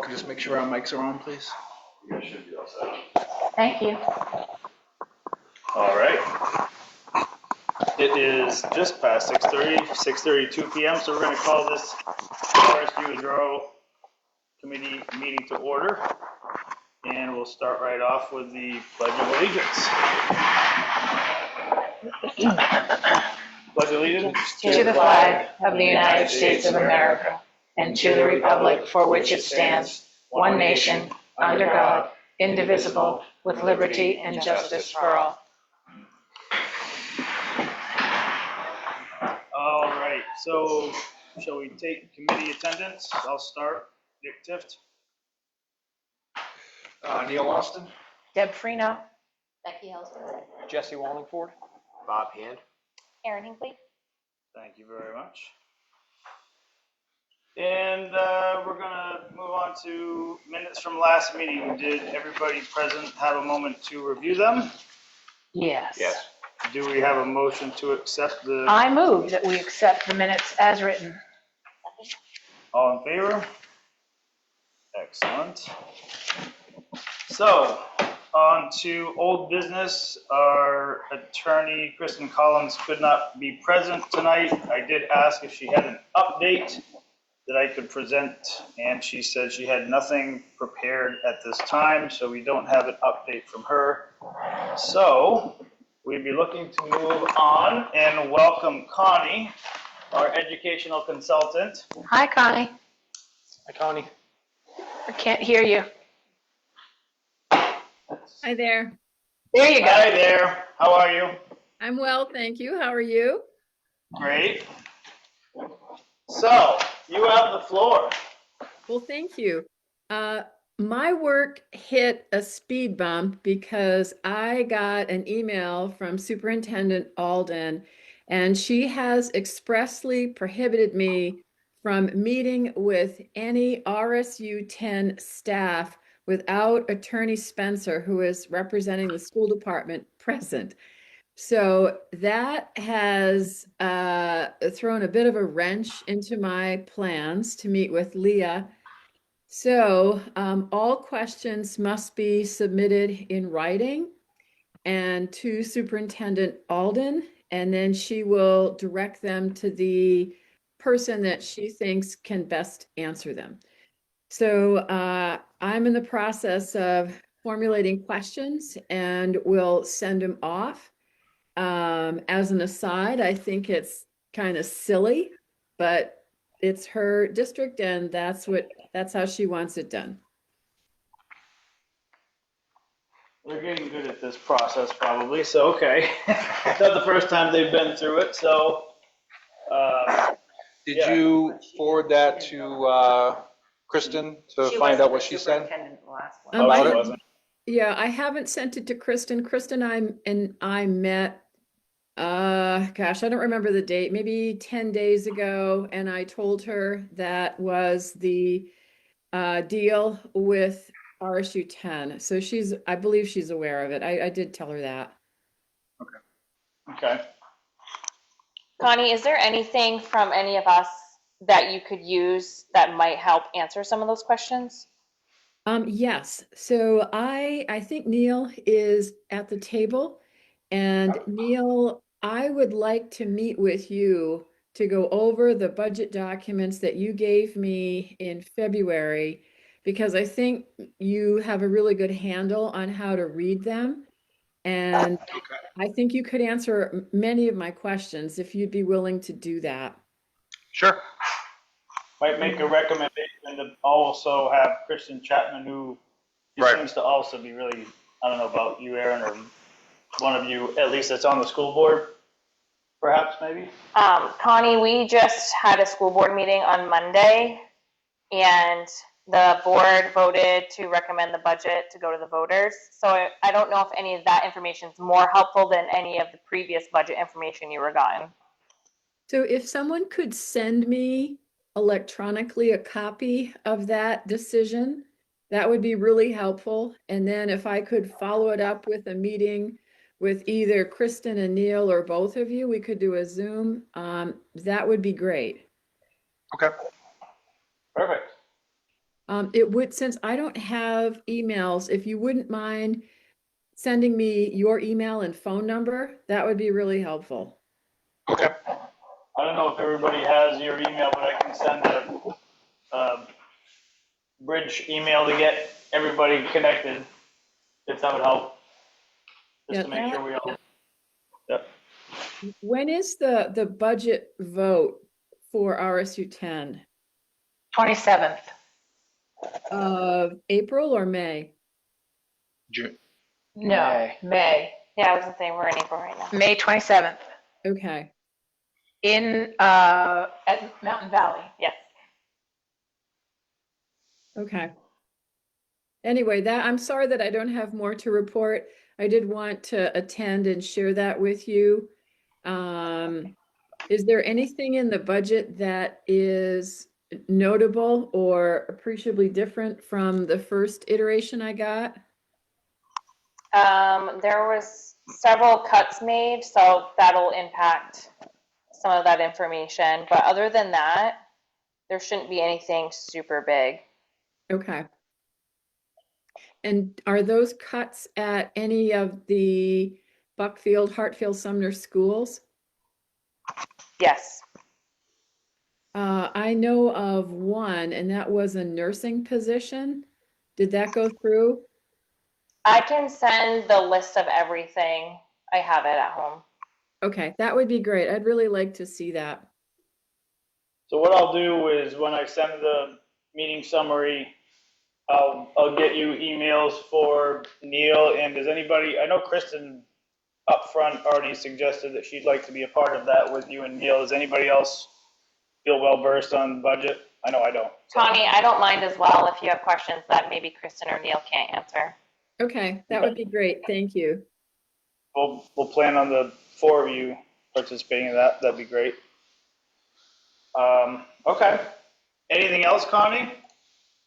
could just make sure our mics are on, please. You guys should be all set. Thank you. All right. It is just past 6:30, 6:32 p.m. So we're going to call this RSU Withdrawal Committee meeting to order. And we'll start right off with the Pledge of Allegiance. Pledge allegiance To the flag of the United States of America and to the republic for which it stands, one nation, under God, indivisible, with liberty and justice for all. All right, so shall we take committee attendance? I'll start. Dick Tift. Neil Austin. Deb Freno. Becky Ellsworth. Jesse Wallingford. Bob Hand. Aaron Hinkley. Thank you very much. And we're going to move on to minutes from last meeting. Did everybody present have a moment to review them? Yes. Yes. Do we have a motion to accept the? I move that we accept the minutes as written. All in favor? Excellent. So, on to old business. Our attorney, Kristen Collins, could not be present tonight. I did ask if she had an update that I could present, and she said she had nothing prepared at this time, so we don't have an update from her. So, we'd be looking to move on and welcome Connie, our educational consultant. Hi, Connie. Hi, Connie. I can't hear you. Hi there. There you go. Hi there. How are you? I'm well, thank you. How are you? Great. So, you have the floor. Well, thank you. My work hit a speed bump because I got an email from Superintendent Alden, and she has expressly prohibited me from meeting with any RSU 10 staff without Attorney Spencer, who is representing the school department, present. So that has thrown a bit of a wrench into my plans to meet with Leah. So all questions must be submitted in writing and to Superintendent Alden, and then she will direct them to the person that she thinks can best answer them. So I'm in the process of formulating questions and will send them off. As an aside, I think it's kind of silly, but it's her district and that's how she wants it done. They're getting good at this process probably, so okay. It's not the first time they've been through it, so. Did Yeah. you forward that to Kristen to find out what she said? Oh, I she have- wasn't. Yeah, I haven't sent it to Kristen. Kristen and I met, gosh, I don't remember the date, maybe 10 days ago. And I told her that was the deal with RSU 10. So I believe she's aware of it. I did tell her that. Okay. Connie, is there anything from any of us that you could use that might help answer some of those questions? Yes. So I think Neil is at the table, and Neil, I would like to meet with you to go over the budget documents that you gave me in February, because I think you have a really good handle on how to read them. And I think you could answer many of my questions if you'd be willing to do that. Sure. Might make a recommendation to also have Kristen Chapman, who Right. seems to also be really, I don't know about you, Aaron, or one of you, at least that's on the school board, perhaps, maybe? Connie, we just had a school board meeting on Monday, and the board voted to recommend the budget to go to the voters. So I don't know if any of that information is more helpful than any of the previous budget information you were gotten. So if someone could send me electronically a copy of that decision, that would be really helpful. And then if I could follow it up with a meeting with either Kristen and Neil or both of you, we could do a Zoom. That would be great. Okay. Perfect. It would, since I don't have emails, if you wouldn't mind sending me your email and phone number, that would be really helpful. Okay. I don't know if everybody has your email, but I can send a bridge email to get everybody connected, if that would help. Just to Yeah, make sure we all. Yep. When is the budget vote for RSU 10? 27th. Of April or May? June. No, May. Yeah, I was gonna say, we're in April right now. May 27th Okay. at Mountain Valley. Yes. Okay. Anyway, I'm sorry that I don't have more to report. I did want to attend and share that with you. Is there anything in the budget that is notable or appreciably different from the first iteration I got? There was several cuts made, so that'll impact some of that information. But other than that, there shouldn't be anything super big. Okay. And are those cuts at any of the Buckfield, Hartfield, Sumner schools? Yes. I know of one, and that was a nursing position. Did that go through? I can send the list of everything. I have it at home. Okay, that would be great. I'd really like to see that. So what I'll do is when I send the meeting summary, I'll get you emails for Neil, and does anybody, I know Kristen up front already suggested that she'd like to be a part of that with you and Neil. Does anybody else feel well versed on budget? I know I don't. Connie, I don't mind as well if you have questions that maybe Kristen or Neil can't answer. Okay, that would be great. Thank you. We'll plan on the 4 of you participating in that. That'd be great. Okay. Anything else, Connie?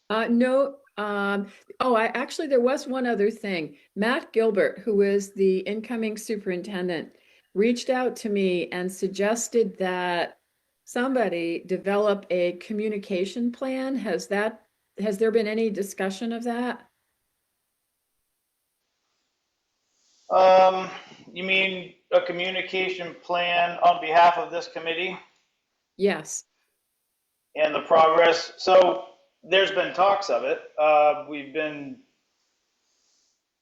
No. Actually, there was one other thing. Matt Gilbert, who is the incoming superintendent, reached out to me and suggested that somebody develop a communication plan. Has there been any discussion of that? You mean a communication plan on behalf of this committee Yes. and the progress? So there's been talks of it. We've been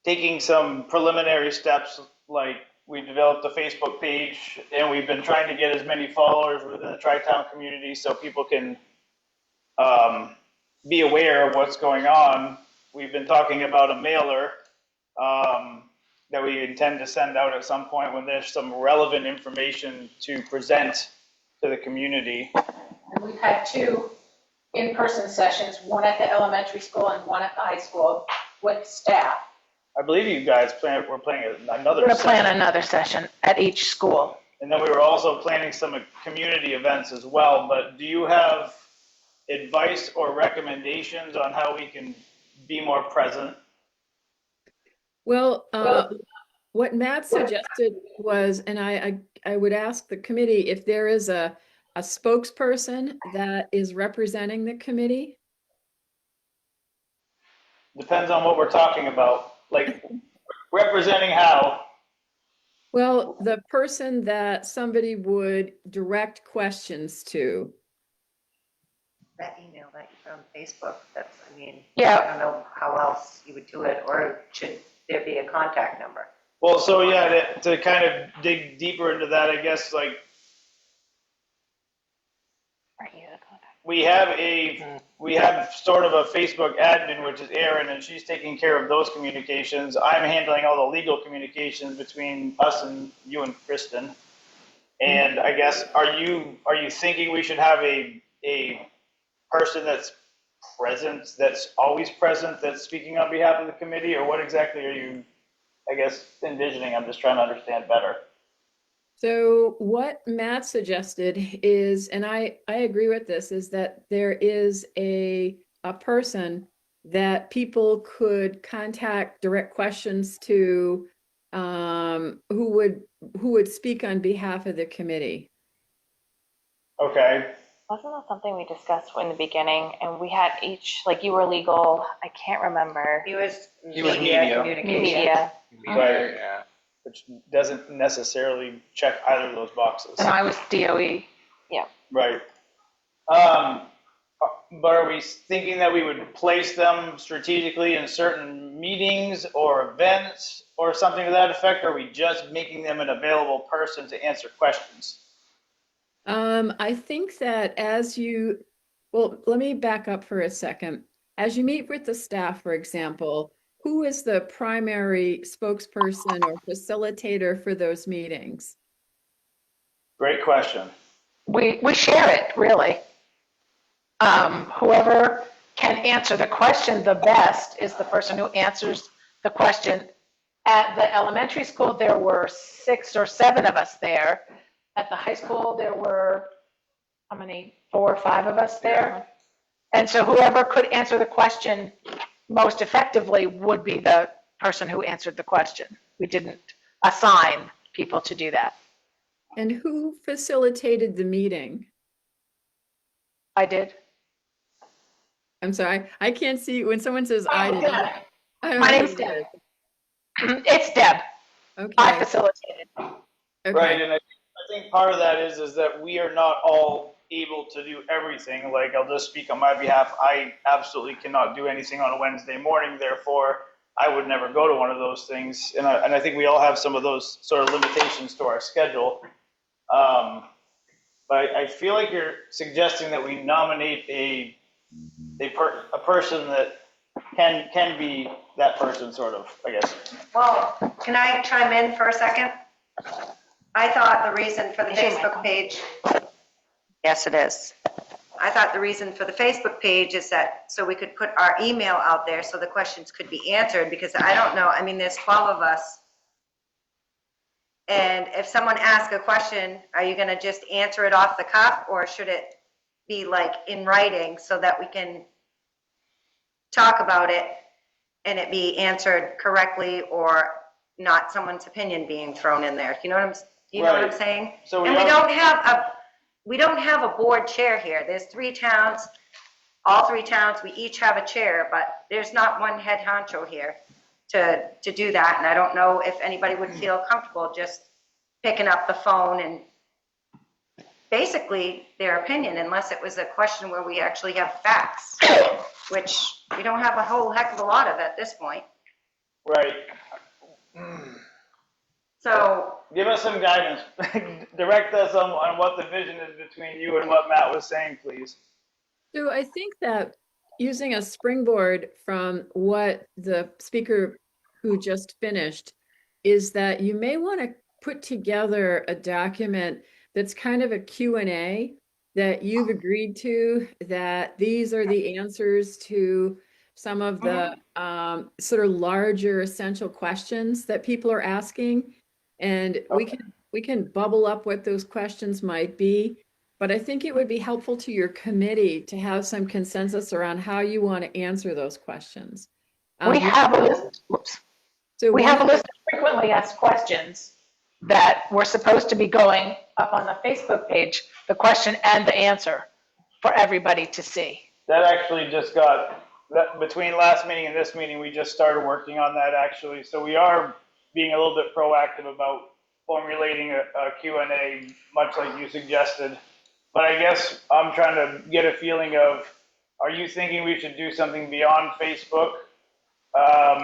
taking some preliminary steps, like we developed a Facebook page, and we've been trying to get as many followers within the Tri-Town community so people can be aware of what's going on. We've been talking about a mailer that we intend to send out at some point when there's some relevant information to present to the community. And we've had 2 in-person sessions, one at the elementary school and one at the high school with staff. I believe you guys we're planning another We're going to plan session. another session at each school. And then we were also planning some community events as well. But do you have advice or recommendations on how we can be more present? Well, what Matt suggested was, and I would ask the committee if there is a spokesperson that is representing the committee. Depends on what we're talking about. Like, representing how? Well, the person that somebody would direct questions to. That email that you found on Facebook, that's, I mean, Yeah. I don't know how else you would do it, or should there be a contact number? Well, so yeah, to kind of dig deeper into that, I guess, like, Aren't you the contact? we have sort of a Facebook admin, which is Erin, and she's taking care of those communications. I'm handling all the legal communications between us and you and Kristen. And I guess, are you thinking we should have a person that's present, that's always present, that's speaking on behalf of the committee, or what exactly are you, I guess, envisioning? I'm just trying to understand better. So what Matt suggested is, and I agree with this, is that there is a person that people could contact, direct questions to, who would speak on behalf of the committee. Okay. Wasn't that something we discussed in the beginning? And we had each, like you were legal, I can't remember. He was was media media. communication. Media. Right. Yeah. Which doesn't necessarily check either of those boxes. And I was DOE. Right. But are we thinking that we would place them strategically in certain meetings or events or something to that effect? Or are we just making them an available person to answer questions? I think that well, let me back up for a second. As you meet with the staff, for example, who is the primary spokesperson or facilitator for those meetings? Great question. We share it, really. Whoever can answer the question the best is the person who answers the question. At the elementary school, there were 6 or 7 of us there. At the high school, there were, how many, 4 or 5 of us there? And so whoever could answer the question most effectively would be the person who answered the question. We didn't assign people to do that. And who facilitated the meeting? I did. I'm sorry, I can't see when someone says I did. I don't My know name's who it Deb. It's Deb. is. I Okay, facilitated. okay. Right, and I think part of that is that we are not all able to do everything. Like, I'll just speak on my behalf. I absolutely cannot do anything on a Wednesday morning, therefore, I would never go to one of those things. And I think we all have some of those sort of limitations to our schedule. But I feel like you're suggesting that we nominate a person that can be that person, sort of, I guess. Well, can I chime in for a second? I thought the reason for the Facebook page, yes, it is. I thought the reason for the Facebook page is that so we could put our email out there so the questions could be answered, because I don't know, I mean, there's 12 of us. And if someone asks a question, are you going to just answer it off the cuff, or should it be like in writing so that we can talk about it and it be answered correctly, or not someone's opinion being thrown in there? You know what I'm saying? So And we don't have a board chair here. There's 3 towns, all 3 towns, we each have a chair, but there's not one head honcho here to do that. And I don't know if anybody would feel comfortable just picking up the phone and basically their opinion, unless it was a question where we actually have facts, which we don't have a whole heck of a lot of at this point. Right. So Give us some guidance. Direct us on what the vision is between you and what Matt was saying, please. So I think that using a springboard from what the speaker who just finished is that you may want to put together a document that's kind of a Q&A that you've agreed to, that these are the answers to some of the sort of larger essential questions that people are asking. And we can bubble up what those questions might be. But I think it would be helpful to your committee to have some consensus around how you want to answer those questions. We have a list. So We have a list of frequently asked questions that were supposed to be going up on the Facebook page, the question and the answer for everybody to see. That actually just got, between last meeting and this meeting, we just started working on that actually. So we are being a little bit proactive about formulating a Q&A, much like you suggested. But I guess I'm trying to get a feeling of, are you thinking we should do something beyond Facebook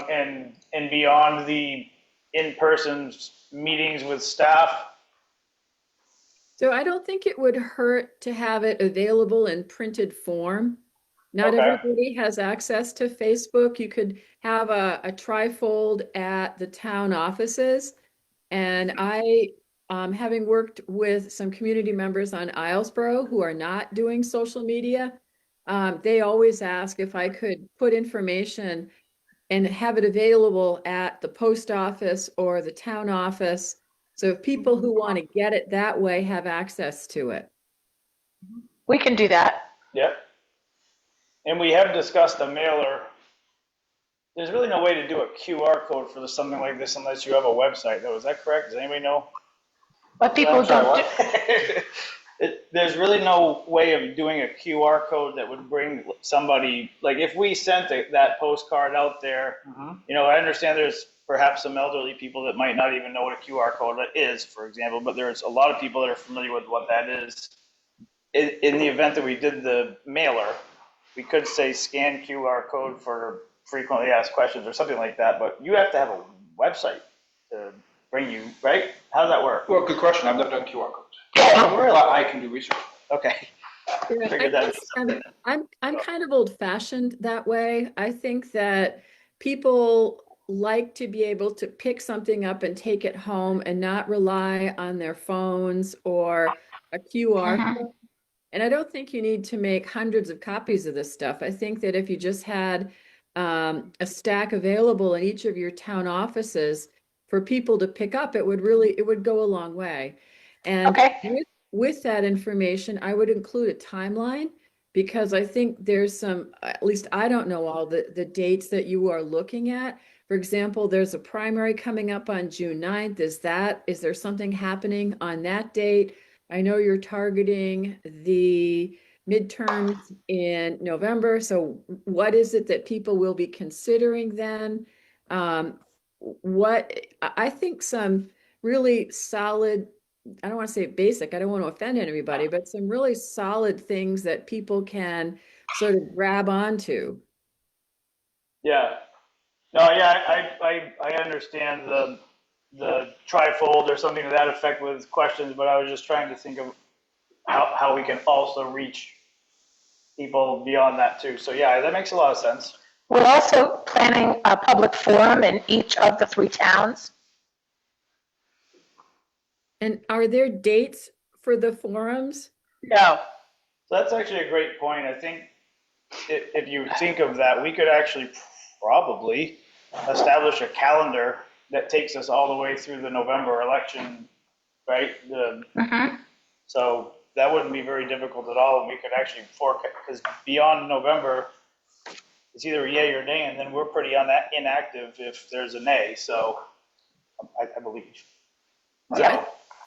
and beyond the in-person meetings with staff? So I don't think it would hurt to have it available in printed form. Not Okay. everybody has access to Facebook. You could have a trifold at the town offices. And I, having worked with some community members on Islesboro who are not doing social media, they always ask if I could put information and have it available at the post office or the town office. So if people who want to get it that way have access to it. We can do that. Yep. And we have discussed a mailer. There's really no way to do a QR code for something like this unless you have a website, though. Is that correct? Does anybody know? But people don't do, There's really no way of doing a QR code that would bring somebody, like if we sent that postcard out there, you know, I understand there's perhaps some elderly people that might not even know what a QR code is, for example, but there's a lot of people that are familiar with what that is. In the event that we did the mailer, we could say scan QR code for frequently asked questions or something like that, but you have to have a website to bring you, right? How does that work? Well, good question. I've never done QR codes. Really? But I can do research. Okay. Yeah, Figured that I'm kind of old-fashioned that way. I think that people like to be able to pick something up and take it home and not rely on their phones or a QR code. And I don't think you need to make hundreds of copies of this stuff. I think that if you just had a stack available in each of your town offices for people to pick up, it would go a long way. And Okay. with that information, I would include a timeline because I think there's some, at least I don't know all the dates that you are looking at. For example, there's a primary coming up on June 9th. Is there something happening on that date? I know you're targeting the midterms in November. So what is it that people will be considering then? I think some really solid, I don't want to say basic, I don't want to offend anybody, but some really solid things that people can sort of grab onto. Yeah. No, yeah, I understand the trifold or something to that effect with questions, but I was just trying to think of how we can also reach people beyond that too. So yeah, that makes a lot of sense. We're also planning a public forum in each of the 3 towns. And are there dates for the forums? No. So that's actually a great point. I think if you think of that, we could actually probably establish a calendar that takes us all the way through the November election, right? So that wouldn't be very difficult at all. And we could actually forecast, because beyond November, it's either a yay or nay, and then we're pretty inactive if there's a nay. So I believe.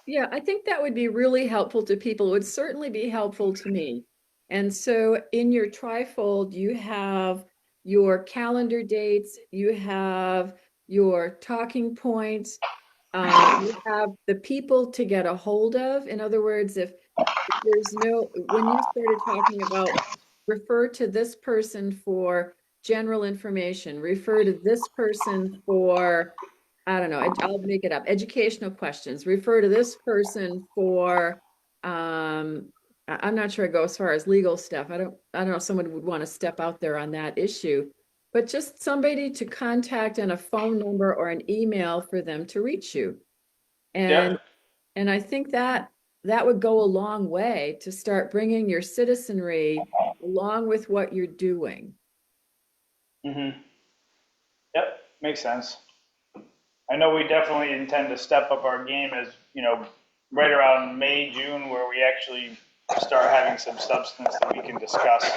Yeah, I think that would be really helpful to people. It would certainly be helpful to me. And so in your trifold, you have your calendar dates, you have your talking points, you have the people to get a hold of. In other words, if there's when you started talking about refer to this person for general information, refer to this person for, I don't know, I'll make it up, educational questions, refer to this person for, I'm not sure I go as far as legal stuff. I don't know if someone would want to step out there on that issue, but just somebody to contact and a phone number or an email for them to reach you. And I think that would go a long way to start bringing your citizenry along with what you're doing. Yep, makes sense. I know we definitely intend to step up our game as, you know, right around May, June, where we actually start having some substance that we can discuss.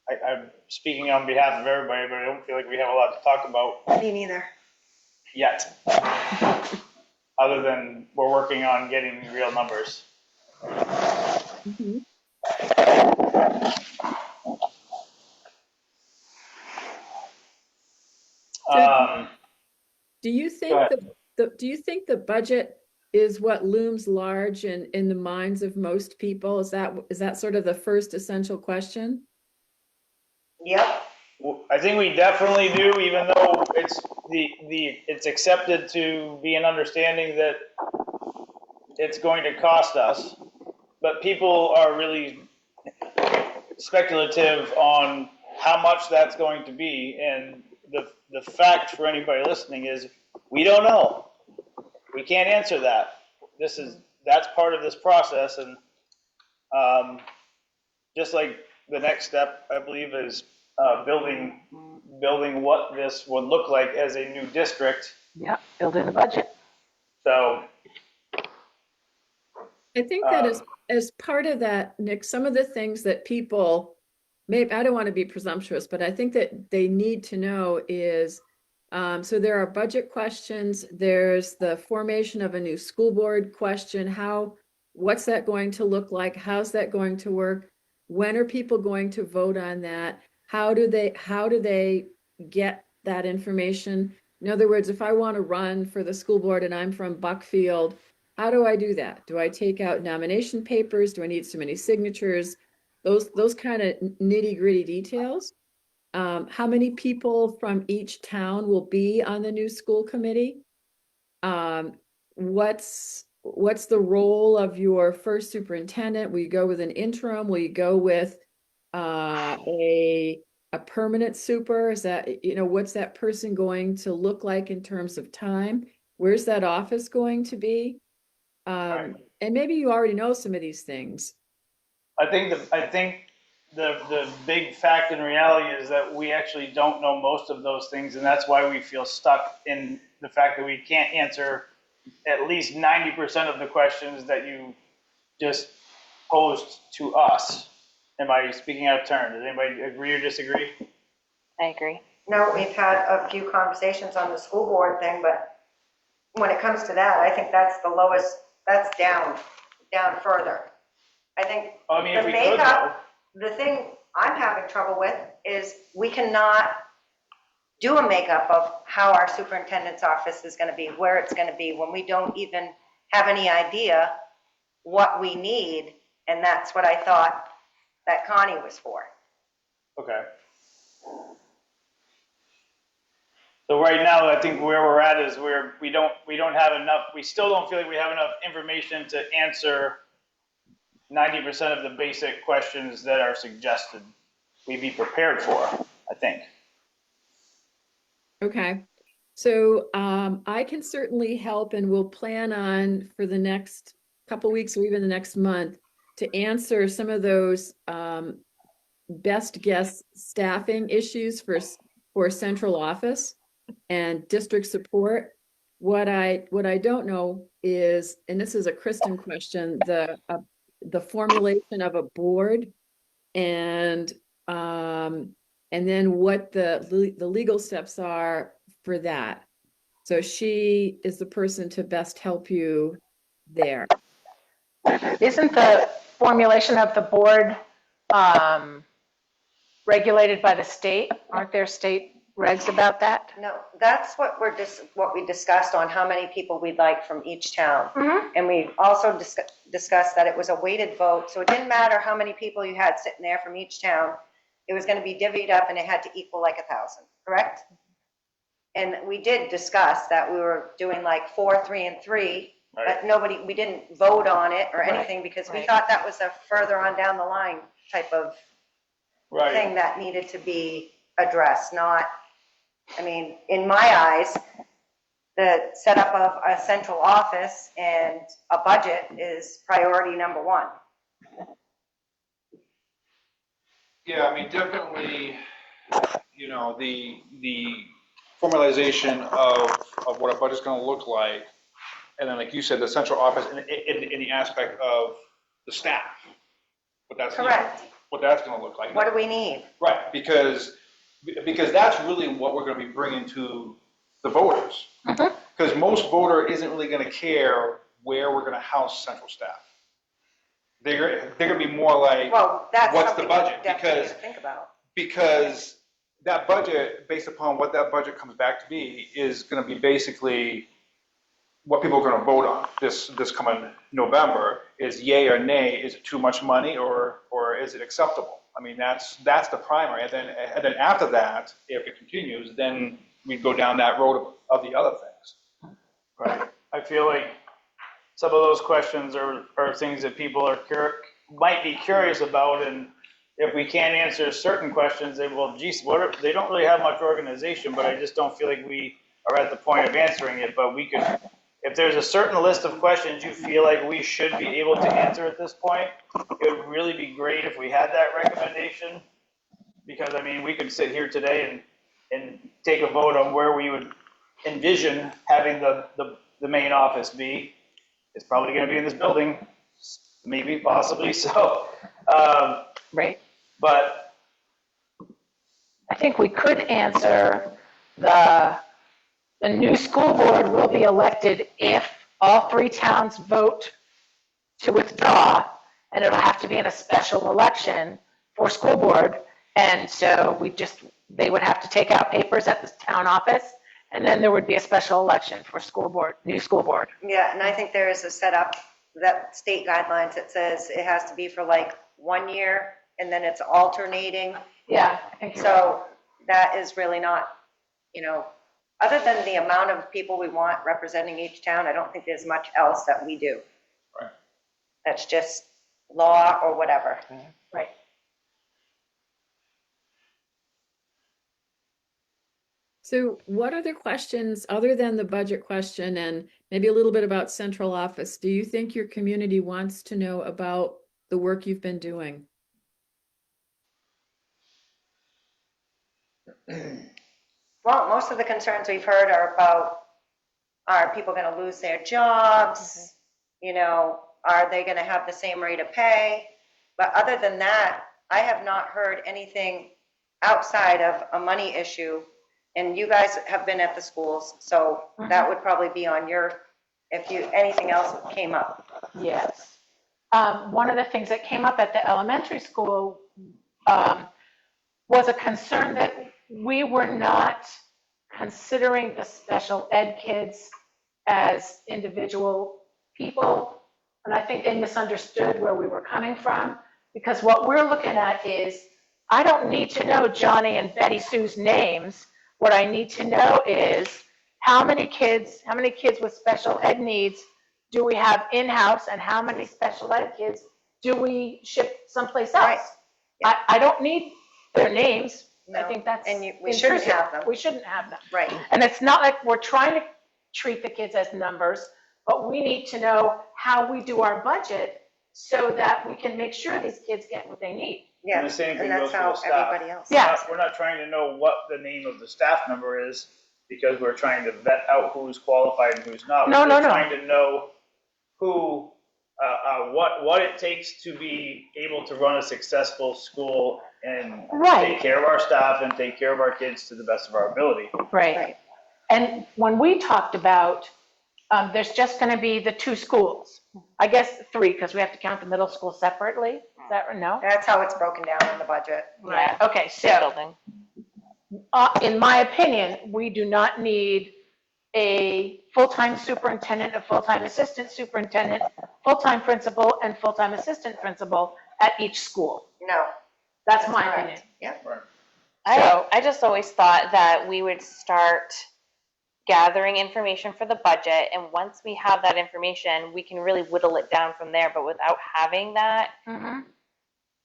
I'm speaking on behalf of everybody, but I don't feel like we have a lot to talk about Me neither. yet. Other than we're working on getting real numbers. Do you think the budget is what looms large in the minds of most people? Is that sort of the first essential question? Yep. I think we definitely do, even though it's accepted to be an understanding that it's going to cost us, but people are really speculative on how much that's going to be, and the fact for anybody listening is we don't know. We can't answer that. That's part of this process, and just like the next step, I believe, is building what this would look like as a new district. Yeah, building the budget. So I think that as part of that, Nick, some of the things that people maybe, I don't want to be presumptuous, but I think that they need to know is, so there are budget questions, there's the formation of a new school board question, What's that going to look like? How's that going to work? When are people going to vote on that? How do they get that information? In other words, if I want to run for the school board and I'm from Buckfield, how do I do that? Do I take out nomination papers? Do I need so many signatures? Those kind of nitty-gritty details. How many people from each town will be on the new school committee? What's the role of your first superintendent? Will you go with an interim? Will you go with a permanent super? Is that, what's that person going to look like in terms of time? Where's that office going to be? Right. And maybe you already know some of these things. I think the big fact in reality is that we actually don't know most of those things, and that's why we feel stuck in the fact that we can't answer at least 90% of the questions that you just posed to us. Am I speaking out of turn? Does anybody agree or disagree? I agree. No, we've had a few conversations on the school board thing, but when it comes to that, I think that's the lowest, that's down further. I think I mean, if the we could, makeup, the thing I'm having trouble with is we cannot do a makeup of how our superintendent's office is going to be, where it's going to be, when we don't even have any idea what we need. And that's what I thought that Connie was for. okay. So right now, I think where we're at is we don't have enough, we still don't feel like we have enough information to answer 90% of the basic questions that are suggested we be prepared for, I think. Okay. So I can certainly help, and we'll plan on for the next couple weeks or even the next month to answer some of those best guess staffing issues for central office and district support. What I don't know is, and this is a Kristen question, the formulation of a board and then what the legal steps are for that. So she is the person to best help you there. Isn't the formulation of the board regulated by the state? Aren't there state regs about that? No, that's what we discussed on how many people we'd like from each town. Mm-hmm. And we also discussed that it was a weighted vote, so it didn't matter how many people you had sitting there from each town. It was going to be divvied up and it had to equal like 1,000, correct? And we did discuss that we were doing like 4, 3, and 3, Right. but we didn't vote on it or anything because we Right. thought that was a further on down the line type of Right. thing that needed to be addressed, not, I mean, in my eyes, the setup of a central office and a budget is priority number 1. Yeah, I mean, definitely, the formalization of what a budget's gonna look like, and then, like you said, the central office in the aspect of the staff, Correct. what that's gonna look like. What do we need? Right, because that's really what we're gonna be bringing to the voters. Because most voter isn't really gonna care where we're gonna house central staff. They're gonna be more like, Well, that's what's the something budget? we definitely Because need to think about. because that budget, based upon what that budget comes back to be, is going to be basically what people are going to vote on this coming November. Is yay or nay? Is it too much money, or is it acceptable? I mean, that's the primary, and then after that, if it continues, then we go down that road of the other things. Right. I feel like some of those questions are things that people might be curious about, and if we can't answer certain questions, they will, geez, they don't really have much organization, but I just don't feel like we are at the point of answering it. But we could, if there's a certain list of questions you feel like we should be able to answer at this point, it would really be great if we had that recommendation. Because, I mean, we could sit here today and take a vote on where we would envision having the main office be. It's probably going to be in this building, maybe, possibly. So, Right. but I think we could answer the new school board will be elected if all 3 towns vote to withdraw, and it'll have to be in a special election for school board. And so they would have to take out papers at the town office, and then there would be a special election for school board, new school board. Yeah, and I think there is a setup, that state guidelines that says it has to be for like 1 year, and then it's alternating. Yeah, I think So that is really not, other than the amount of people we want representing each town, I don't think there's much else that we do. Right. That's just law or whatever. right. So what other questions, other than the budget question and maybe a little bit about central office, do you think your community wants to know about the work you've been doing? Well, most of the concerns we've heard are about, are people going to lose their jobs? Are they going to have the same rate of pay? But other than that, I have not heard anything outside of a money issue. And you guys have been at the schools, so that would probably be on your, anything else came up. Yes. One of the things that came up at the elementary school was a concern that we were not considering the special ed kids as individual people. And I think they misunderstood where we were coming from, because what we're looking at is, I don't need to know Johnny and Betty Sue's names. What I need to know is how many kids with special ed needs do we have in-house, and how many special ed kids do we ship someplace else? Right. Yeah. I don't need their names. I No. think that's And we shouldn't intrusive. have them. We shouldn't have them. Right. And it's not like we're trying to treat the kids as numbers, but we need to know how we do our budget so that we can make sure these kids get what they need. Yeah, And the same thing and goes that's for how the staff. everybody else. Yeah. We're not trying to know what the name of the staff member is, because we're trying to vet out who's qualified and who's not. No. We're trying to know who, what it takes to be able to run a successful school and Right. take care of our staff and take care of our kids to the best of our ability. Right. And when we talked about, there's just going to be the 2 schools, I guess 3, because we have to count the middle school separately. Is that, no? That's how it's broken down in the budget. Right. Okay, Same so building. in my opinion, we do not need a full-time superintendent, a full-time assistant superintendent, full-time principal, and full-time assistant principal at each school. No. That's my correct. opinion. Yeah. I just always thought that we would start gathering information for the budget, and once we have that information, we can really whittle it down from there. But without having that, Mhm.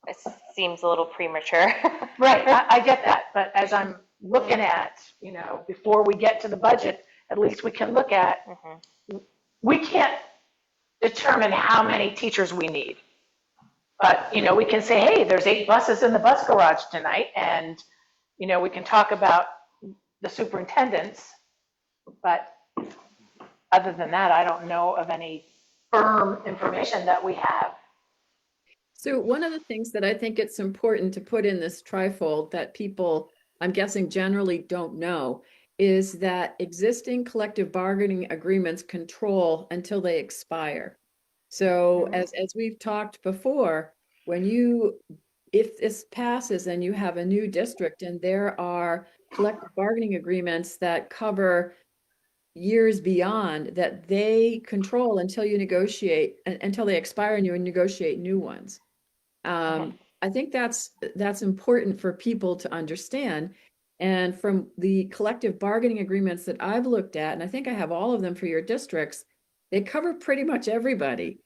it seems a little premature. Right, I get that, but as I'm looking at, before we get to the budget, at least we can look at, we can't determine how many teachers we need. But, we can say, hey, there's 8 buses in the bus garage tonight, and, we can talk about the superintendents. But other than that, I don't know of any firm information that we have. So one of the things that I think it's important to put in this trifold that people, I'm guessing, generally don't know is that existing collective bargaining agreements control until they expire. So as we've talked before, if this passes and you have a new district and there are collective bargaining agreements that cover years beyond, that they control until you negotiate, until they expire and you negotiate new ones. I think that's important for people to understand. And from the collective bargaining agreements that I've looked at, and I think I have all of them for your districts, they cover pretty much everybody.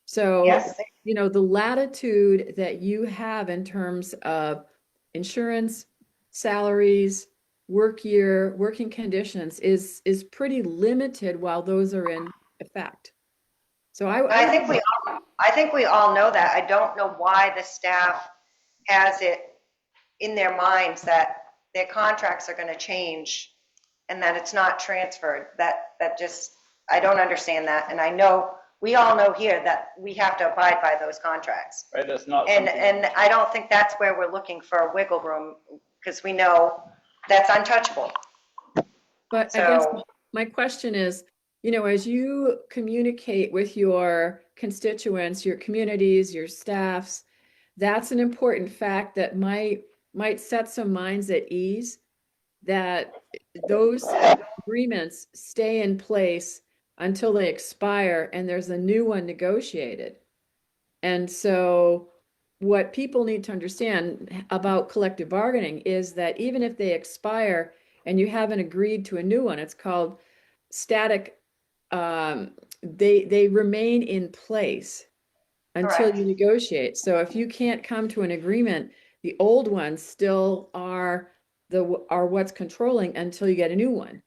So, Yes. The latitude that you have in terms of insurance, salaries, work year, working conditions is pretty limited while those are in effect. So I think we all know that. I don't know why the staff has it in their minds that their contracts are going to change and that it's not transferred. That just, I don't understand that. And I know, we all know here that we have to abide by those contracts. Right, that's not And something. I don't think that's where we're looking for a wiggle room, because we know that's untouchable. But I guess So- my question is, as you communicate with your constituents, your communities, your staffs, that's an important fact that might set some minds at ease, that those agreements stay in place until they expire and there's a new one negotiated. And so what people need to understand about collective bargaining is that even if they expire and you haven't agreed to a new one, it's called static, they remain in place until Correct. you negotiate. So if you can't come to an agreement, the old ones still are what's controlling until you get a new one.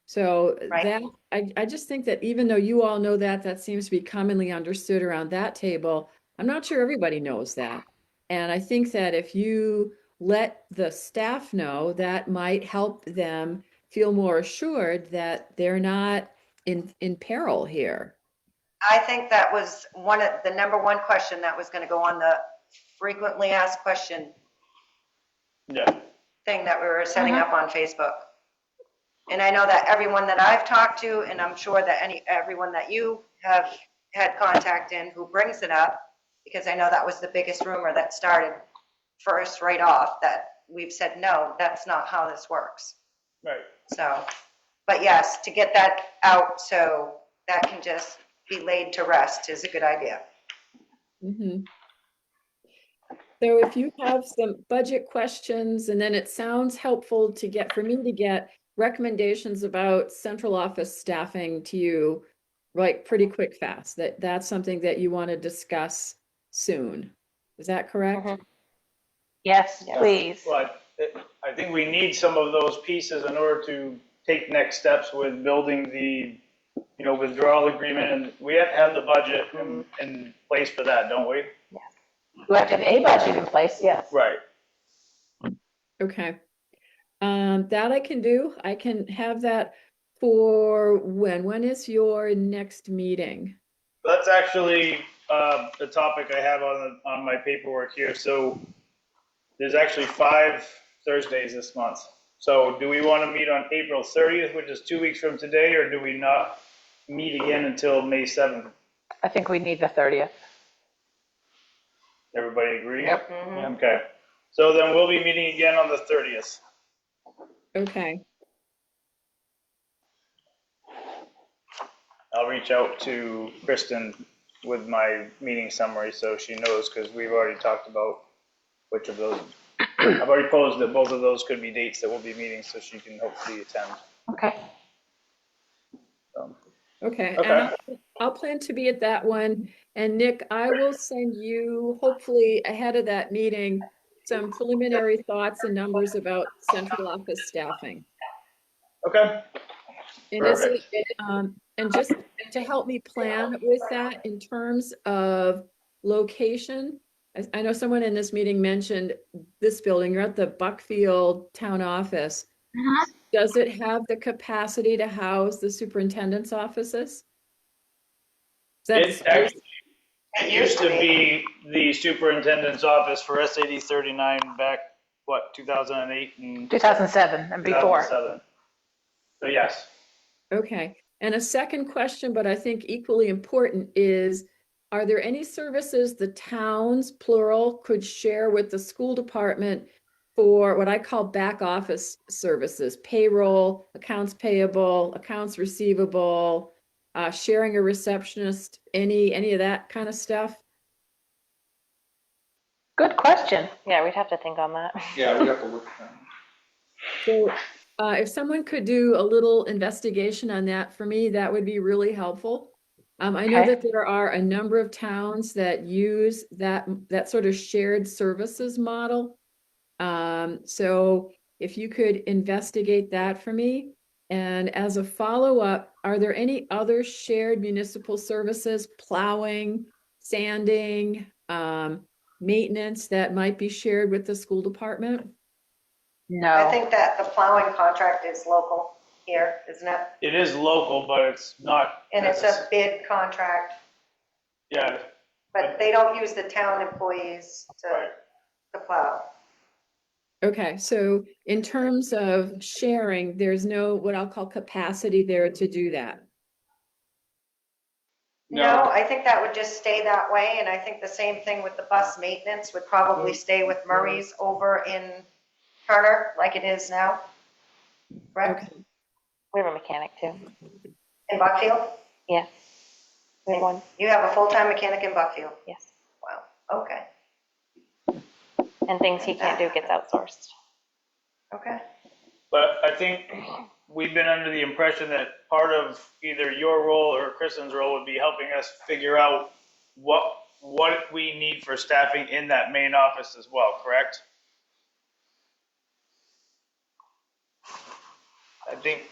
So Right. that I just think that even though you all know that, that seems to be commonly understood around that table, I'm not sure everybody knows that. And I think that if you let the staff know, that might help them feel more assured that they're not in peril here. I think that was one of the number one question that was going to go on the frequently asked question Yeah. thing that we were setting up on Facebook. And I know that everyone that I've talked to, and I'm sure that everyone that you have had contact in who brings it up, because I know that was the biggest rumor that started first right off, that we've said, no, that's not how this works. Right. So, but yes, to get that out so that can just be laid to rest is a good idea. Mm-hmm. So if you have some budget questions, and then it sounds helpful for me to get recommendations about central office staffing to you, like pretty quick, fast, that's something that you want to discuss soon. Is that correct? Mhm. Yes, please. But I think we need some of those pieces in order to take next steps with building the, withdrawal agreement. And we have to have the budget in place for that, don't we? You have to have a budget in place, yes. Right. Okay. That I can do. I can have that for when? When is your next meeting? That's actually the topic I have on my paperwork here. So there's actually 5 Thursdays this month. So do we want to meet on April 30th, which is 2 weeks from today, or do we not meet again until May 7th? I think we need the 30th. Everybody agree? Yep. Okay. So then we'll be meeting again on the 30th. Okay. I'll reach out to Kristen with my meeting summary so she knows, because we've already talked about which of those. I've already posed that both of those could be dates that we'll be meeting, so she can hopefully attend. Okay. Okay. Okay. And I'll plan to be at that one. And Nick, I will send you, hopefully ahead of that meeting, some preliminary thoughts and numbers about central office staffing. Okay. And and just to help me plan with that in terms of location, I know someone in this meeting mentioned this building. You're at the Buckfield Town Office. Does it have the capacity to house the superintendent's offices? It used to be the superintendent's office for SAD 39 back, 2008 and 2007 and before. 2007. So yes. Okay. And a second question, but I think equally important, is are there any services the towns, plural, could share with the school department for what I call back office services, payroll, accounts payable, accounts receivable, sharing a receptionist, any of that kind of stuff? Good question. Yeah, we'd have to think on that. Yeah, we have to look at that. So if someone could do a little investigation on that for me, that would be really helpful. I know Okay. that there are a number of towns that use that sort of shared services model. So if you could investigate that for me. And as a follow-up, are there any other shared municipal services, plowing, sanding, maintenance that might be shared with the school department? I No. think that the plowing contract is local here, isn't it? It is local, but it's not. And it's a bid contract, Yeah. but they don't use the town employees Right. to plow. Okay, so in terms of sharing, there's no what I'll call capacity there to do that. No, I think that would just stay that way, and I think the same thing with the bus maintenance would probably stay with Murray's over in Turner, like it is now. Correct? Okay. We have a mechanic too. In Buckfield? Yeah. We have one, You have a full-time mechanic in Buckfield? yes. Wow, okay, And things he can't do gets outsourced. okay. But I think we've been under the impression that part of either your role or Kristen's role would be helping us figure out what we need for staffing in that main office as well, correct? I think,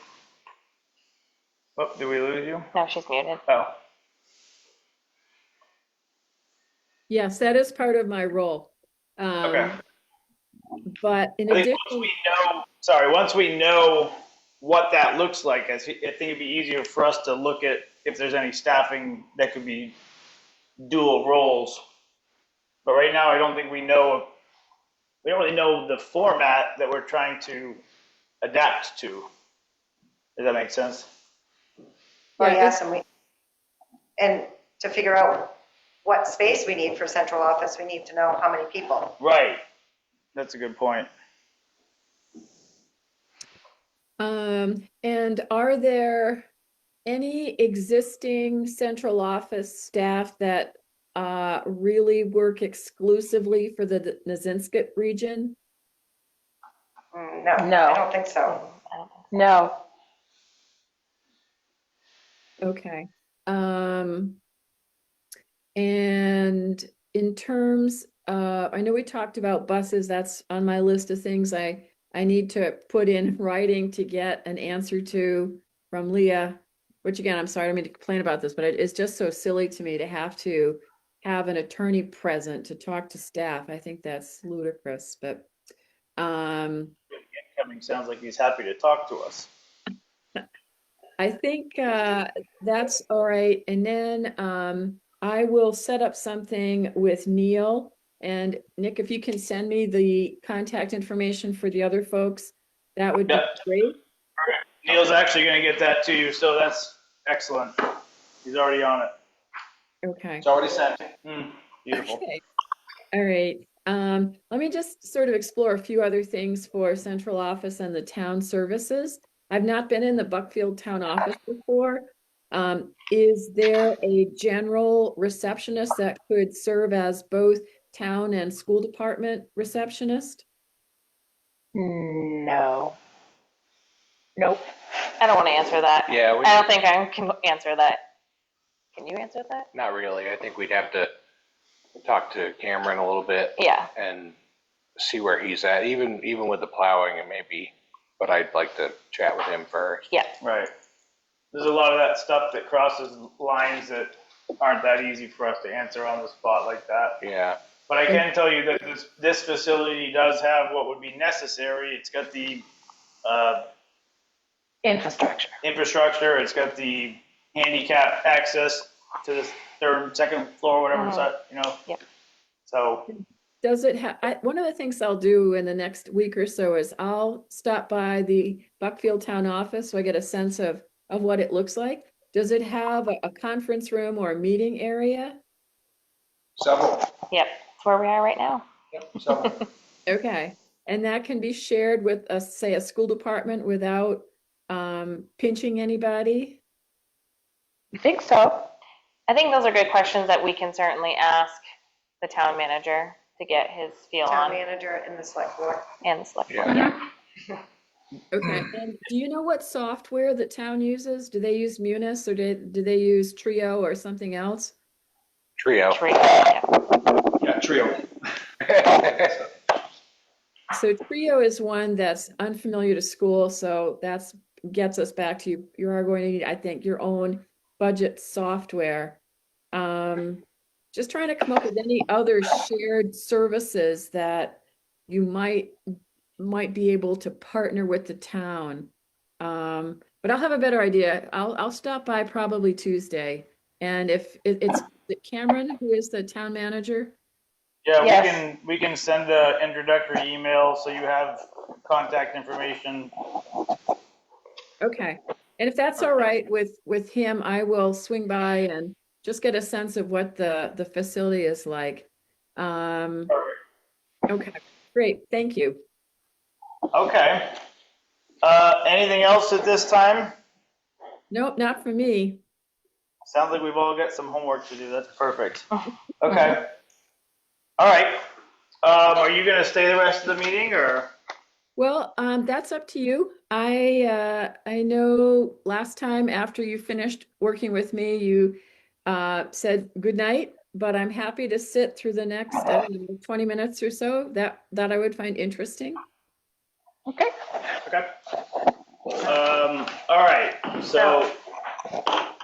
oh, did we lose you? No, she's muted. Oh, Yes, that is part of my role. okay. But in I think addition, once we know what that looks like, I think it'd be easier for us to look at if there's any staffing that could be dual roles. But right now, I don't think we don't really know the format that we're trying to adapt to. Does that make sense? Well, Yeah, yes, and to figure out what space we need for central office, we need to know how many people. Right. That's a good point. and are there any existing central office staff that really work exclusively for the Nazinsket region? No, No. I don't think so. I don't think No. Okay. And in terms, I know we talked about buses, that's on my list of things I need to put in writing to get an answer to from Leah, which again, I'm sorry, I don't mean to complain about this, but it's just so silly to me to have an attorney present to talk to staff. I think that's ludicrous, but, Incoming sounds like he's happy to talk to us. I think that's all right. And then I will set up something with Neil. And Nick, if you can send me the contact information for the other folks, that would be Yeah. great. Neil's actually going to get that to you, so that's excellent. He's already on it. Okay. It's already sent. Beautiful. Okay. All right. Let me just sort of explore a few other things for central office and the town services. I've not been in the Buckfield town office before. Is there a general receptionist that could serve as both town and school department receptionist? No. Nope. I don't want to answer that. Yeah, I don't think I can answer that. Can you answer that? not really. I think we'd have to talk to Cameron a little bit Yeah. and see where he's at, even with the plowing and maybe, but I'd like to chat with him first. Yeah. Right. There's a lot of that stuff that crosses lines that aren't that easy for us to answer on the spot like that. Yeah, But I can tell you that this facility does have what would be necessary. It's got the Infrastructure. infrastructure, it's got the handicap access to the second floor, whatever it's at, Yep. So, Does it have, one of the things I'll do in the next week or so is I'll stop by the Buckfield town office so I get a sense of what it looks like. Does it have a conference room or a meeting area? Several. Yep. That's where we are right now. Several. Okay, and that can be shared with say a school department without pinching anybody? I think so. I think those are good questions that we can certainly ask the town manager to get his feel Town on, manager and the select board. and the select board. yeah. Okay, and do you know what software the town uses? Do they use Munis or do they use Trio or something else? Trio. Tree, yeah. Yeah, trio. So Trio is one that's unfamiliar to school, so that's gets us back to you are going to need, I think, your own budget software. Just trying to come up with any other shared services that you might be able to partner with the town. But I'll have a better idea. I'll stop by probably Tuesday. And if it's Cameron who is the town manager. yeah, Yes. we can send an introductory email so you have contact information. Okay. And if that's all right with him, I will swing by just get a sense of what the facility is like. Okay, great, thank you. Okay. Anything else at this time? Nope, not for me. Sounds like we've all got some homework to do. That's perfect. Okay. All right. Are you gonna stay the rest of the meeting or? Well, that's up to you. I know last time after you finished working with me, you said good night, but I'm happy to sit through the next, I don't know, 20 minutes or so that I would find interesting. Okay. Okay. All right. So,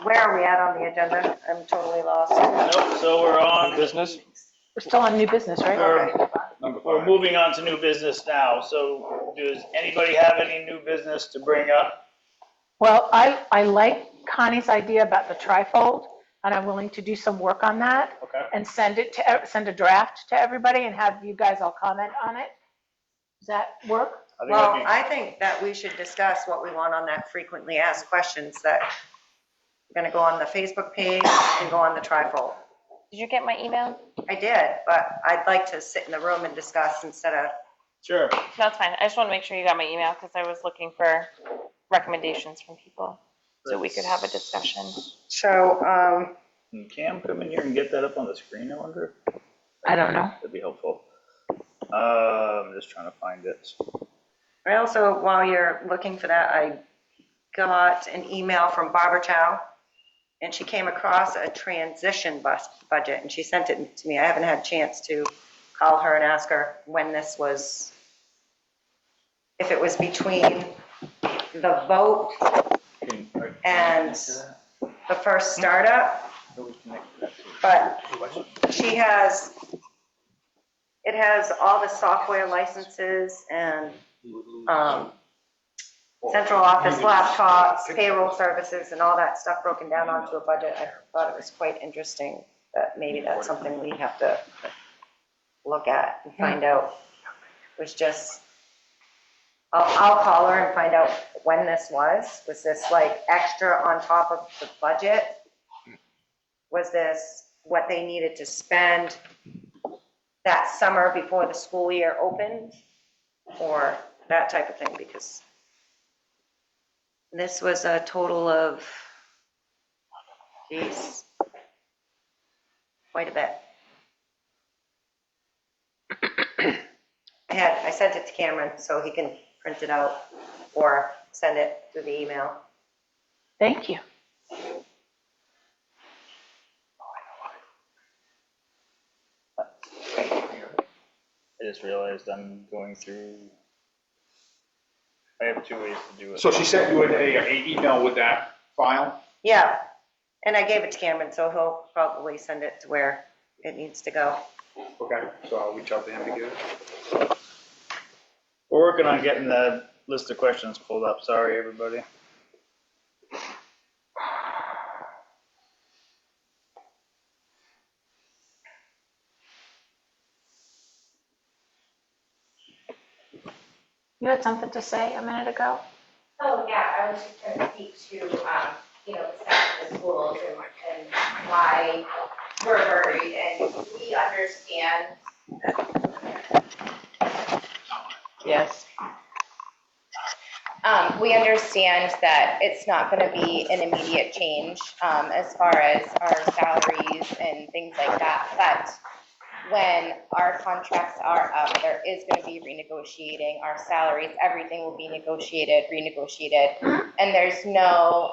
Where are we at on the agenda? I'm totally lost. nope, so we're on Business? We're still on new business, right? We're moving on to new business now. So does anybody have any new business to bring up? Well, I like Connie's idea about the trifold, and I'm willing to do some work on that Okay. and send a draft to everybody and have you guys all comment on it. Does that work? I think Well, that'd be- I think that we should discuss what we want on that frequently asked questions that we're gonna go on the Facebook page and go on the trifold. Did you get my email? I did, but I'd like to sit in the room and discuss instead of, Sure. No, it's fine. I just want to make sure you got my email because I was looking for recommendations from people so we could have a discussion. so, Can Cam come in here and get that up on the screen, I wonder? I don't know. That'd be helpful. I'm just trying to find it. I also, while you're looking for that, I got an email from Barbara Chow, and she came across a transition budget, and she sent it to me. I haven't had a chance to call her and ask her when this was, if it was between the vote and the first startup, but she has, it has all the software licenses and central office laptops, payroll services, and all that stuff broken down onto a budget. I thought it was quite interesting that maybe that's something we have to look at and find out. It was just, I'll call her and find out when this was. Was this like extra on top of the budget? Was this what they needed to spend that summer before the school year opened? Or that type of thing, because this was a total of, geez, quite a bit. I sent it to Cameron so he can print it out or send it through the email. Thank you. I just realized I'm going through, I have two ways to do it. So she sent you an email with that file? Yeah, and I gave it to Cameron, so he'll probably send it to where it needs to go. Okay, so I'll reach out to him to get it. We're working on getting the list of questions pulled up. Sorry, everybody. You had something to say a minute ago? Oh, yeah, I was just going to speak to, the staff of the schools and why we're worried, and we understand. Yes. We understand that it's not going to be an immediate change as far as our salaries and things like that, but when our contracts are up, there is going to be renegotiating our salaries. Everything will be renegotiated, and there's no,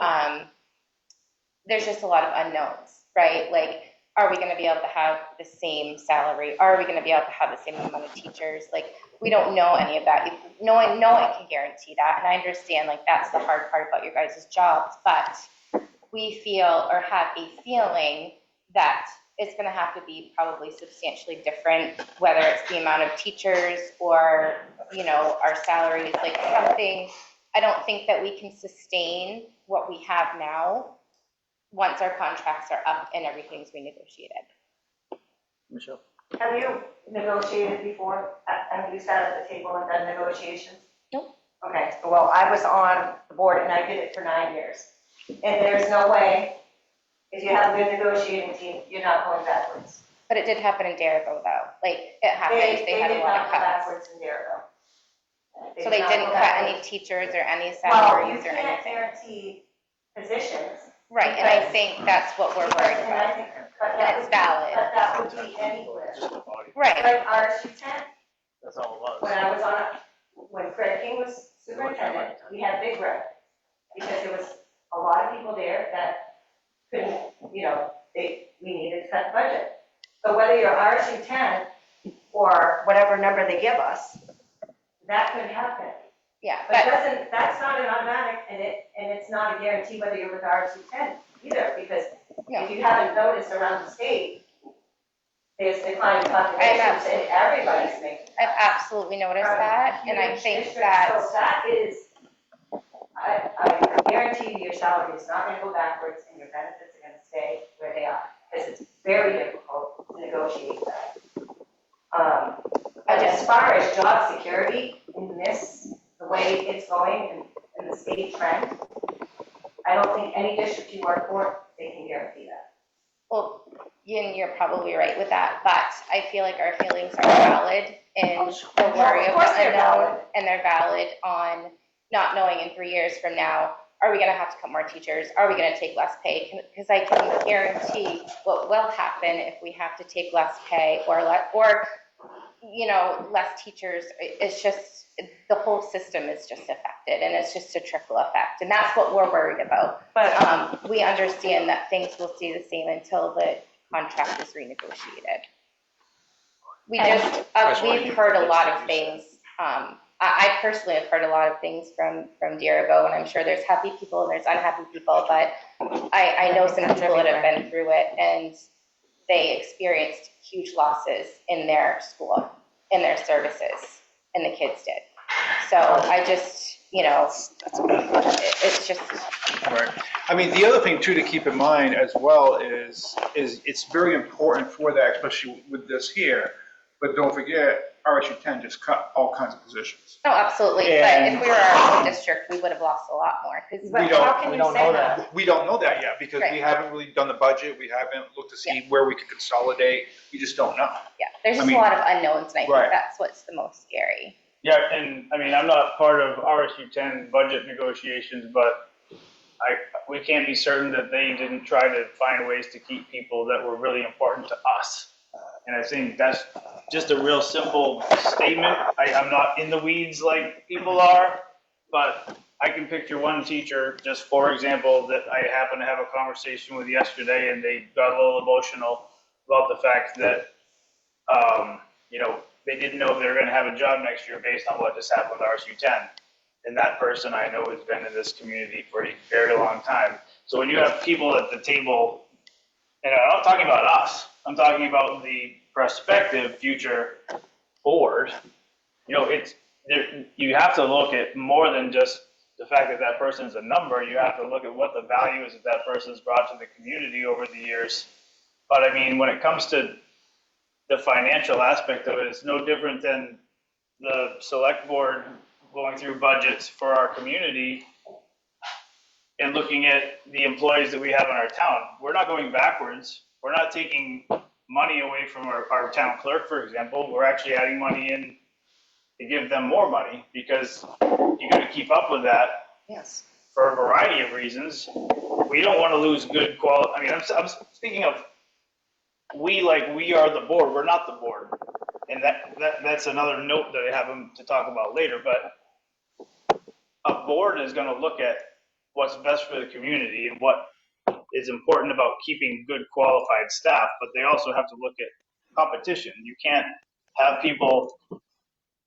there's just a lot of unknowns, right? Like, are we going to be able to have the same salary? Are we going to be able to have the same amount of teachers? Like, we don't know any of that. No one can guarantee that, and I understand, like, that's the hard part about your guys' jobs, but we feel or have a feeling that it's going to have to be probably substantially different, whether it's the amount of teachers or, our salaries, like something. I don't think that we can sustain what we have now once our contracts are up and everything's renegotiated. Michelle? Have you negotiated before? Have you sat at the table and done negotiations? Nope. Okay, well, I was on the board and I did it for 9 years. And there's no way If you have a good negotiating team, you're not going backwards. But it did happen in Derigo though. Like, it happened, they had a did lot not of go cuts. backwards in Derigo. So they did not didn't go cut any backwards. teachers or any Well, you salaries or can't anything. guarantee positions. Right, and I think that's what we're worried And I about. think, but And that it's would be, valid. but that would be anywhere. Just the body. Right, Like RSU 10, That's all it was. when I was when Fred King was superintendent, we had big rep. Because there was a lot of people there that couldn't, we needed to cut the budget. So whether you're RSU 10 or whatever number they give us, that could happen. yeah, But but, that's not an automatic, and it's not a guarantee whether you're with RSU 10 either, because no, if you haven't noticed around the state, there's declining populations and everybody's making. I've absolutely noticed that, and I Huge think districts. that, So that is, I guarantee you your salary is not gonna go backwards and your benefits are gonna stay where they are, because it's very difficult to negotiate that. But as far as job security in this, the way it's going in the state trend, I don't think any district you work for, they can guarantee that. well, you're probably right with that, but I feel like our feelings are valid in the worry Of of course the they're unknown, valid. and they're valid on not knowing in 3 years from now, are we gonna have to cut more teachers? Are we gonna take less pay? Because I can guarantee what will happen if we have to take less pay or less teachers. It's just, the whole system is just affected, and it's just a trickle effect, and that's what we're worried about. But we understand that things will stay the same until the contract is renegotiated. We've heard a lot of things. I personally have heard a lot of things from Dirigo, and I'm sure there's happy people and there's unhappy people, but I know some people that have been through it, and they experienced huge losses in their school, in their services, and the kids did. So I just, it's just. Right. I mean, the other thing too to keep in mind as well is it's very important for that, especially with this here. But don't forget, RSU 10 just cut all kinds of positions. Oh, absolutely. And- But if we were our own district, we would have lost a lot more. Because We don't- How can you say that? We don't know that yet because we Right. haven't really done the budget. We haven't looked to see where we could consolidate. We just don't know. yeah, there's I just mean- a lot of unknowns, and I Right. think that's what's the most scary. Yeah, and I mean, I'm not part of RSU 10 budget negotiations, but we can't be certain that they didn't try to find ways to keep people that were really important to us. And I think that's just a real simple statement. I'm not in the weeds like people are, but I can picture one teacher, just for example, that I happened to have a conversation with yesterday, and they got a little emotional about the fact that, they didn't know if they were going to have a job next year based on what just happened with RSU 10. And that person I know has been in this community for a very long time. So when you have people at the table, and I'm not talking about us, I'm talking about the prospective future board, you have to look at more than just the fact that that person's a number. You have to look at what the value is that person's brought to the community over the years. But I mean, when it comes to the financial aspect of it, it's no different than the select board going through budgets for our community and looking at the employees that we have in our town. We're not going backwards. We're not taking money away from our town clerk, for example. We're actually adding money in to give them more money because you got to keep up with that. Yes. For a variety of reasons. We don't want to lose good quality. I mean, I'm speaking of we are the board. We're not the board. And that's another note that I have them to talk about later. But a board is going to look at what's best for the community and what is important about keeping good qualified staff, but they also have to look at competition. You can't have people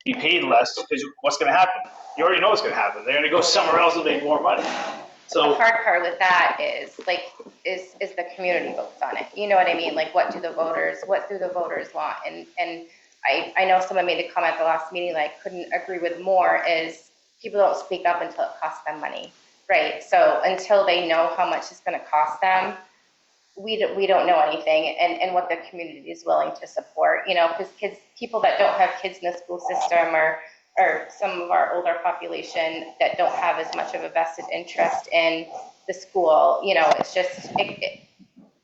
be paid less because what's going to happen? You already know what's going to happen. They're going to go somewhere else and make more money. The So hard part with that is the community votes on it. You know what I mean? Like, what do the voters want? And I know someone made a comment at the last meeting that I couldn't agree with more, is people don't speak up until it costs them money, right? So until they know how much it's going to cost them, we don't know anything, and what the community is willing to support, because people that don't have kids in the school system or some of our older population that don't have as much of a vested interest in the school, it's just,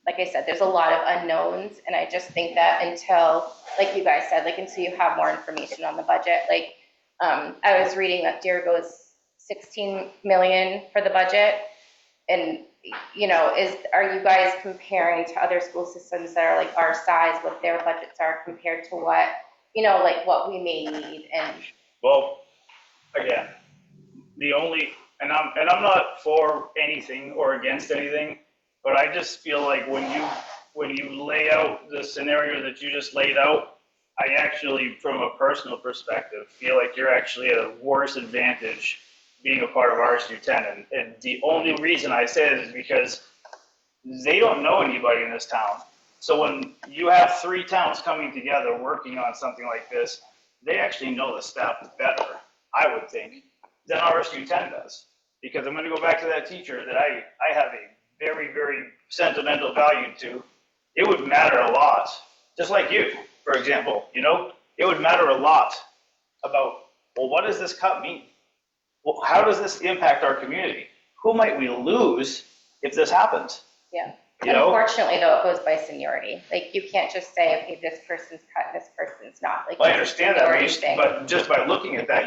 like I said, there's a lot of unknowns, and I just think that until, like you guys said, like until you have more information on the budget, like I was reading that Deer goes 16 million for the budget, and you know, are you guys comparing to other school systems that are like our size, what their budgets are compared to what, you know, like what we may need? And Well, again, and I'm not for anything or against anything, but I just feel like when you lay out the scenario that you just laid out, I actually, from a personal perspective, feel like you're actually at a worse advantage being a part of RSU 10. And the only reason I say it is because they don't know anybody in this town. So when you have 3 towns coming together working on something like this, they actually know the staff better, I would think, than RSU 10 does. Because I'm going to go back to that teacher that I have a very, very sentimental value to. It would matter a lot, just like you, for example, you know, it would matter a lot about, well, what does this cut mean? Well, how does this impact our community? Who might we lose if this happens? yeah. You know? Unfortunately, though, it goes by seniority. Like, you can't just say, okay, this person's cut, this person's not. Like, I it's a understand that, seniority thing. but just by looking at that,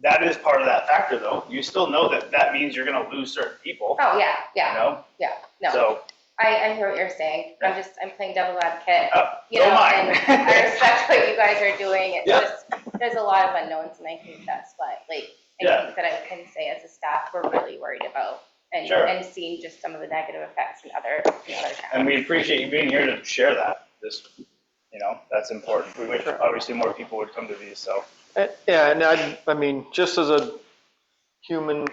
that is part of that factor, though. You still know that means you're going to lose certain people. Oh, yeah, You yeah, know? yeah, no. So, I hear what you're saying. I'm playing devil advocate. You don't know, mind. and I respect what you guys are doing. It's Yeah. just, there's a lot of unknowns, and I think that's what, like, I think that I can say as a staff, we're really worried about. And, Sure. and seeing just some of the negative effects in other towns. And we appreciate you being here to share that. You know, that's important. We wish obviously more people would come to these, so. Yeah, and I mean, just as a human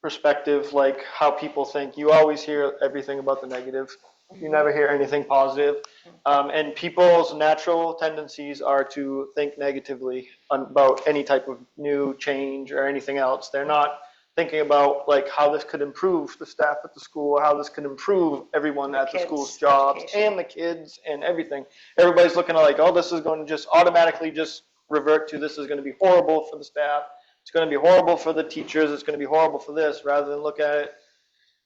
perspective, like how people think, you always hear everything about the negative. You never hear anything positive. And people's natural tendencies are to think negatively about any type of new change or anything else. They're not thinking about like how this could improve the staff at the school, how this could improve everyone at the school's jobs and the kids and everything. Everybody's looking at like, oh, this is going to just automatically just revert to this is going to be horrible for the staff. It's going to be horrible for the teachers. It's going to be horrible for this, rather than look at it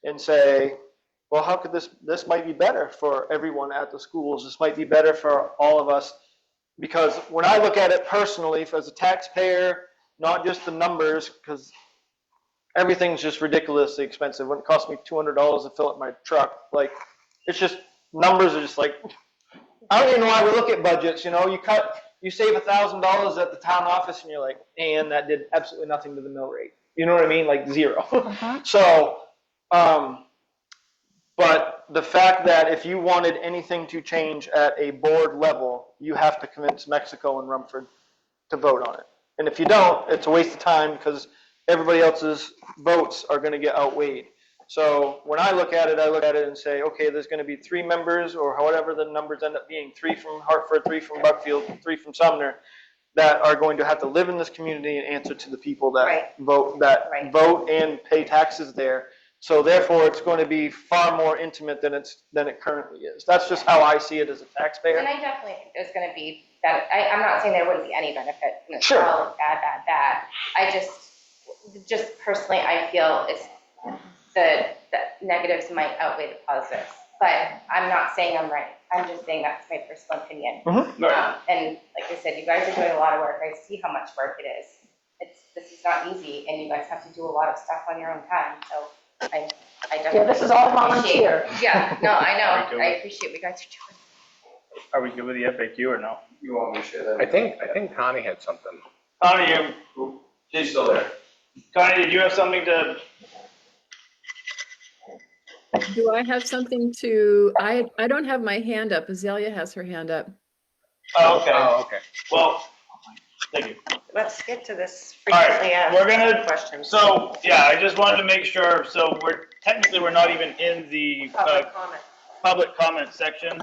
and say, well, how could this might be better for everyone at the schools. This might be better for all of us. Because when I look at it personally, as a taxpayer, not just the numbers, because everything's just ridiculously expensive. When it cost me $200 to fill up my truck, like, it's just, numbers are just like, I don't even know why we look at budgets, you know, you save $1,000 at the town office and you're like, and that did absolutely nothing to the mill rate. You know what I mean? Like zero. So, but the fact that if you wanted anything to change at a board level, you have to convince Mexico and Rumford to vote on it. And if you don't, it's a waste of time because everybody else's votes are going to get outweighed. So when I look at it and say, okay, there's going to be 3 members or whatever the numbers end up being, 3 from Hartford, 3 from Buckfield, 3 from Sumner, that are going to have to live in this community and answer to the people that vote and pay taxes there. So therefore, it's going to be far more intimate than it currently is. That's just how I see it as a taxpayer. And I definitely think there's going to be that. I'm not saying there wouldn't be any benefit. And it's Sure. all bad. I just personally, I feel it's the negatives might outweigh the positives. But I'm not saying I'm right. I'm just saying that's my personal opinion. Mm-hmm. And like I said, you guys are doing a lot of work. I see how much work it is. This is not easy, and you guys have to do a lot of stuff on your own time. So I definitely. Yeah, this is all volunteer. Yeah, no, I know. I appreciate what you guys are doing. Are we good with the FAQ or no? You want me to share that? I think Connie had something. Connie, She's still there. Connie, did you have something to? Do I have something to, I don't have my hand up. Azalea has her hand up. Oh, okay. Oh, okay. Well, thank you. Let's get to this All right, frequently asked we're gonna. questions. So yeah, I just wanted to make sure. So we're not even in the Public comment. public comment section.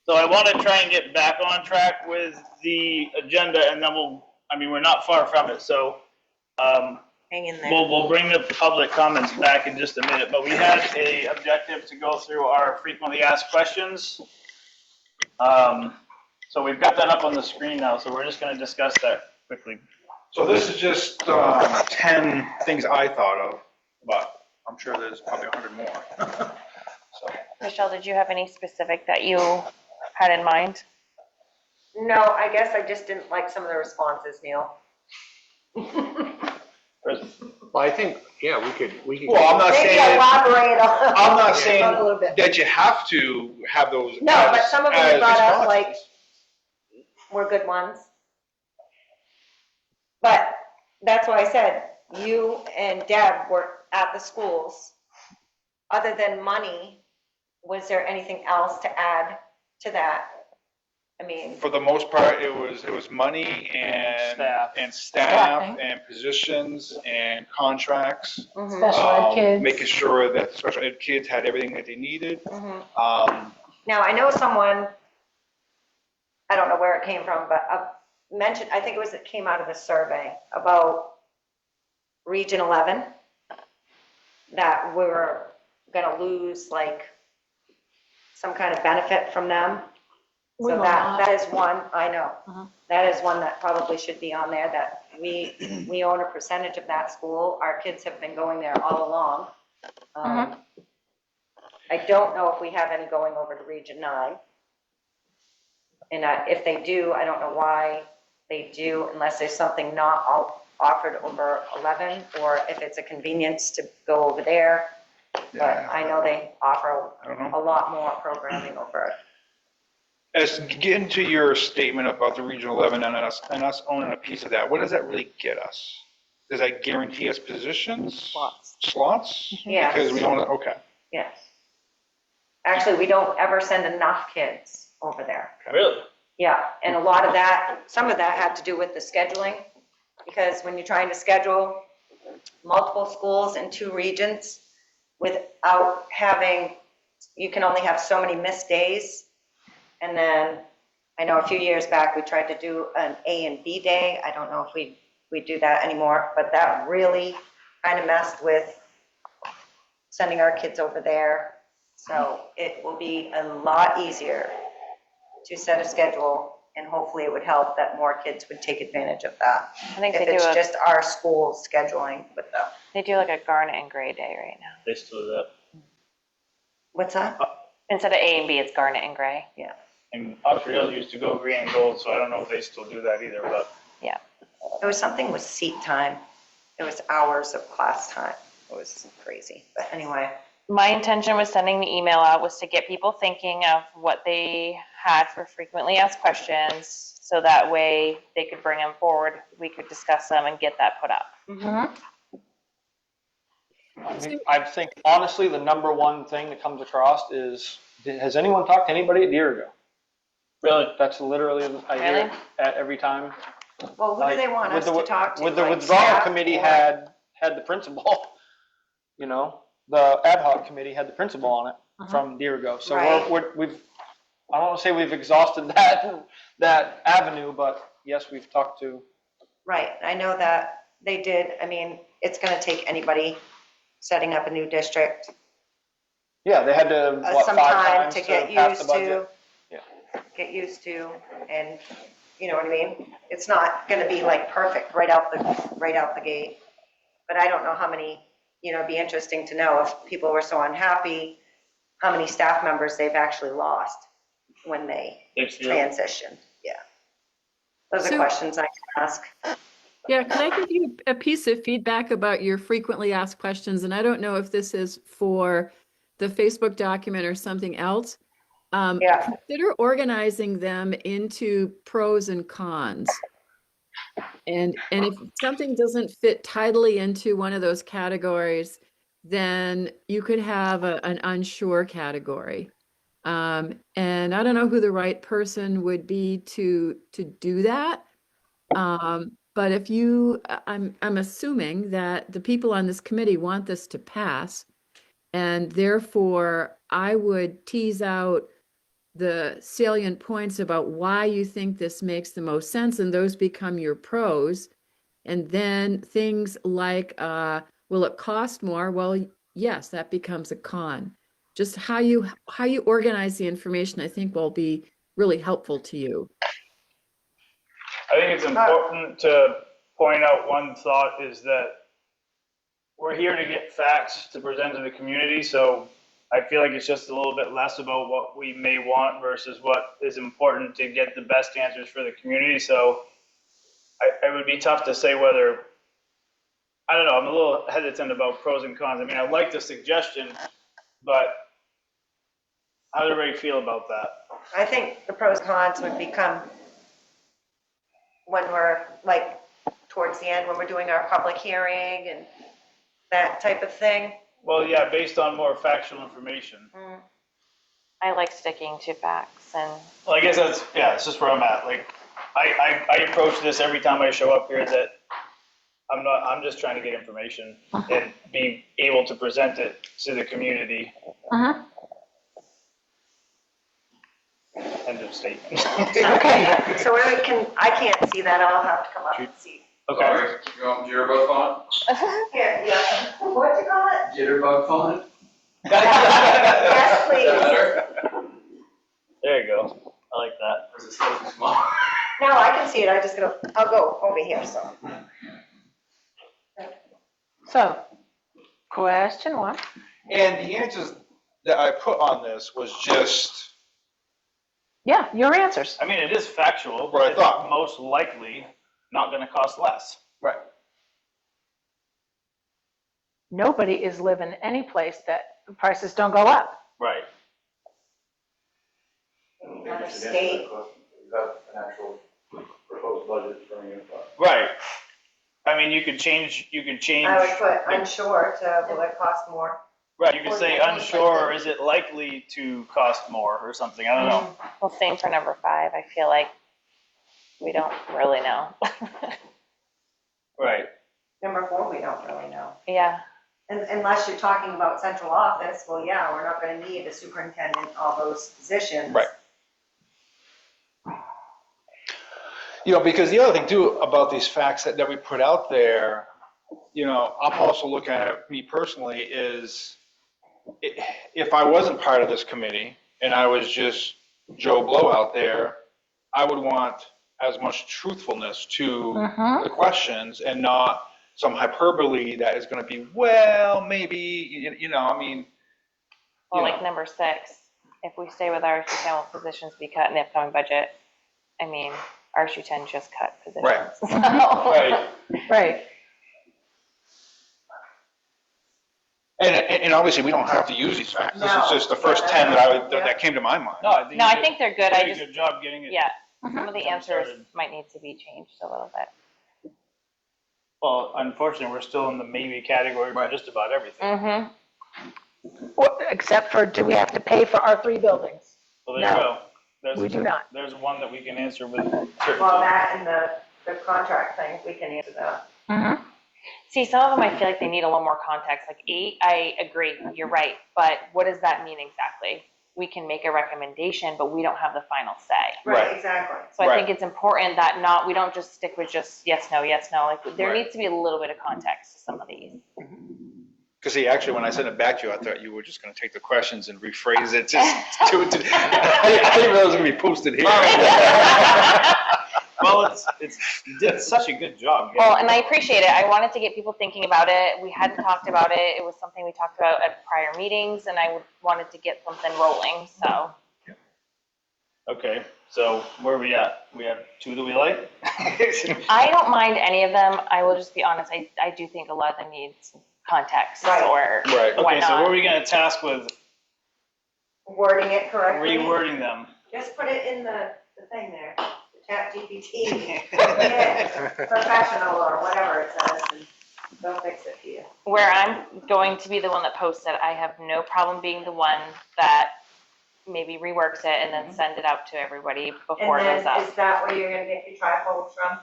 So I want to try and get back on track with the agenda, and then we're not far from it. So Hang in there. we'll bring the public comments back in just a minute. But we had a objective to go through our frequently asked questions. So we've got that up on the screen now. So we're just going to discuss that quickly. So this is just 10 things I thought of, but I'm sure there's probably 100 more. So Michelle, did you have any specific that you had in mind? No, I guess I just didn't like some of the responses, Neil. Well, I think, yeah, we could. Well, I'm not Maybe saying, elaborate on. I'm not on saying a little bit. that you have to have those. No, but some of them as brought up, responses. like, were good ones. But that's why I said, you and Deb were at the schools. Other than money, was there anything else to add to that? I mean, For the most part, it was money Staff. and staff Staffing. and positions and contracts. mhm, Special ed kids. Making sure that special ed kids had everything that they needed. mhm. Now, I know someone, I don't know where it came from, but mentioned, I think it came out of the survey about Region 11, that we were gonna lose like some kind of benefit from them. We So will that not. is one, I know, Uh-huh. that is one that probably should be on there, that we own a percentage of that school. Our kids have been going there all along. I don't know if we have any going over to Region 9. And if they do, I don't know why they do, unless there's something not offered over 11, or if it's a convenience to go over there. But I know they offer I don't know. a lot more programming over it. As getting to your statement about the Region 11 and us owning a piece of that, what does that really get us? Does that guarantee us positions? Slots? Yes. Because we don't, okay. Yes. Actually, we don't ever send enough kids over there. Really? Yeah, and a lot of that, some of that had to do with the scheduling, because when you're trying to schedule multiple schools in 2 regions without having, you can only have so many missed days. And then, I know a few years back, we tried to do an A and B day. I don't know if we do that anymore, but that really kind of messed with sending our kids over there. So it will be a lot easier to set a schedule, and hopefully it would help that more kids would take advantage of that. I think If they it's do just our school scheduling with them. they do like a Garnet and Gray day right now. They still do that. What's that? Instead of A and B, it's Garnet and Gray. Yeah. And Montreal used to go green and gold, so I don't know if they still do that either, but. It was something with seat time. It was hours of class time. It was crazy. But anyway, My intention with sending the email out was to get people thinking of what they had for frequently asked questions, so that way they could bring them forward, we could discuss them and get that put up. I think honestly, the number one thing that comes across is, has anyone talked to anybody at Deergo? Really? That's literally, I hear Really? at every time. well, who do they want us to talk to? With the Like withdrawal staff committee or- had the principal, you know, the ad hoc committee had the principal on it from Deergo. So Right. we've, I don't want to say we've exhausted that avenue, but yes, we've talked to. Right, I know that they did. I mean, it's gonna take anybody setting up a new district Yeah, they had to, what, some 5 time times to get pass the used budget. to. Get used to, and you know what I mean? It's not gonna be like perfect right out the gate. But I don't know how many, you know, it'd be interesting to know if people were so unhappy, how many staff members they've actually lost when they transitioned. Yeah. Those are So- questions I can ask. Yeah, can I give you a piece of feedback about your frequently asked questions? And I don't know if this is for the Facebook document or something else. Yeah. Consider organizing them into pros and cons. And if something doesn't fit tidily into one of those categories, then you could have an unsure category. And I don't know who the right person would be to do that. But if I'm assuming that the people on this committee want this to pass, and therefore I would tease out the salient points about why you think this makes the most sense, and those become your pros. And then things like, will it cost more? Well, yes, that becomes a con. Just how you organize the information, I think, will be really helpful to you. I think it's important to point out one thought is that we're here to get facts to present to the community. So I feel like it's just a little bit less about what we may want versus what is important to get the best answers for the community. So it would be tough to say whether, I don't know, I'm a little hesitant about pros and cons. I mean, I like the suggestion, but how does everybody feel about that? I think the pros and cons would become when we're like towards the end, when we're doing our public hearing and that type of thing. Well, yeah, based on more factual information. I like sticking to facts and. Well, I guess that's just where I'm at. Like, I approach this every time I show up here that I'm just trying to get information and be able to present it to the community. End of statement. Okay, so I can't see that, I'll have to come up and see. Okay. Sorry, you want jitterbug font? Here, yeah, what'd you call it? Jitterbug font? Yes, please. Is that better? There you go. I like that. Or is it still too small? No, I can see it, I'll go over here, so. So, question one. And the answers that I put on this was just, Yeah, your answers. I mean, it is factual, What I but thought. it's most likely not going to cost less. right, Nobody is living any place that the prices don't go up. Right. Another state. You have an actual proposed budget for me. Right. I mean, you could change. I would put unsure to will it cost more? Right. You could say unsure, or is it likely to cost more, or something. I don't know. Well, same for number 5. I feel like we don't really know. Right. Number 4, we don't really know. Yeah. Unless you're talking about central office, well, yeah, we're not gonna need a superintendent, all those positions. right. You know, because the other thing too about these facts that we put out there, you know, I'm also looking at it, me personally, is if I wasn't part of this committee and I was just Joe Blow out there, I would want as much truthfulness to the questions and not some hyperbole that is going to be, well, maybe, you know, I mean. Well, you like know. number 6, if we stay with RSU 10, will positions be cut in the upcoming budget? I mean, RSU 10 just cut positions. Right. So. Right. Right. And obviously, we don't have to use these facts. This No. is just the first 10 that came to my mind. No, I think, No, I think they're good. I did a just, good job getting it. yeah, some of the answers started. might need to be changed a little bit. Well, unfortunately, we're still in the maybe category for just about everything. Well, except for, do we have to pay for our 3 buildings? Well, there you No, go. There's, we do not. There's one that we can answer with Well, certainty. that and the contract thing, we can answer that. See, some of them I feel like they need a little more context. Like 8, I agree, you're right, but what does that mean exactly? We can make a recommendation, but we don't have the final say. Right, exactly. So I Right. think it's important that we don't just stick with just yes, no. Like there Right. needs to be a little bit of context to some of these. Because see, actually, when I sent it back to you, I thought you were just going to take the questions and rephrase it just to it. I didn't realize it was going to be posted here. Well, you did such a good job. Well, and I appreciate it. I wanted to get people thinking about it. We hadn't talked about it. It was something we talked about at prior meetings, and I wanted to get something rolling, so. Okay, so where are we at? We have 2 that we like? I don't mind any of them. I will just be honest. I do think a lot of them need some context Right. or Right. Okay, whatnot. so what are we gonna task with Wording it correctly. rewording them? Just put it in the thing there, the chat GPT, professional or whatever it says, and they'll fix it for you. Where I'm going to be the one that posts it, I have no problem being the one that maybe reworks it and then send it out to everybody before it And goes then, up. is that where you're gonna get your trifolds from?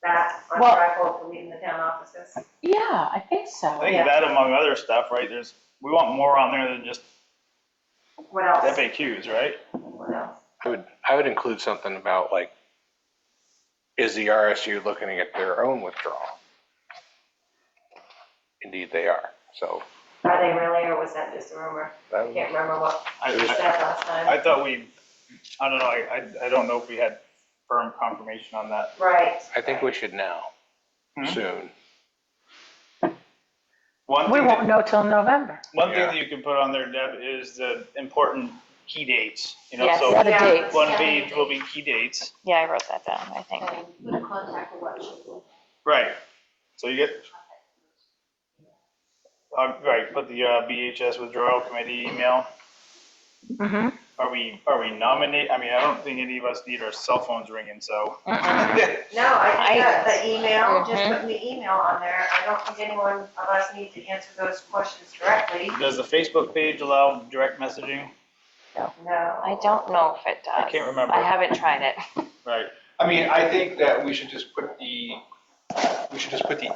That, on Well- trifold for leaving the town offices? Yeah, I think I so. think Yeah. that among other stuff, right, we want more on there than just What else? FAQs, right? What else? I would include something about like, is the RSU looking at their own withdrawal? Indeed, they are. So Are they really, or was that just a rumor? that I was, can't remember what I, we said last time. I thought I don't know, I don't know if we had firm confirmation on that. Right. I think we should now, Hmm? soon. One We thing won't that, know till November. one thing that you can put on there, Deb, is the important key dates, you know, Yes. so Yeah, the dates. one page will be key dates. Yeah, I wrote that down, I think. Right. So you get, right, put the BHS withdrawal committee email. Mm-hmm. Are we nominate, I mean, I don't think any of us need our cell phones ringing, so. No, I think that the email, just Mhm. putting the email on there, I don't think anyone of us need to answer those questions directly. Does the Facebook page allow direct messaging? No. I don't know if it does. I can't remember. I haven't tried it. Right. I mean, I think that we should just put the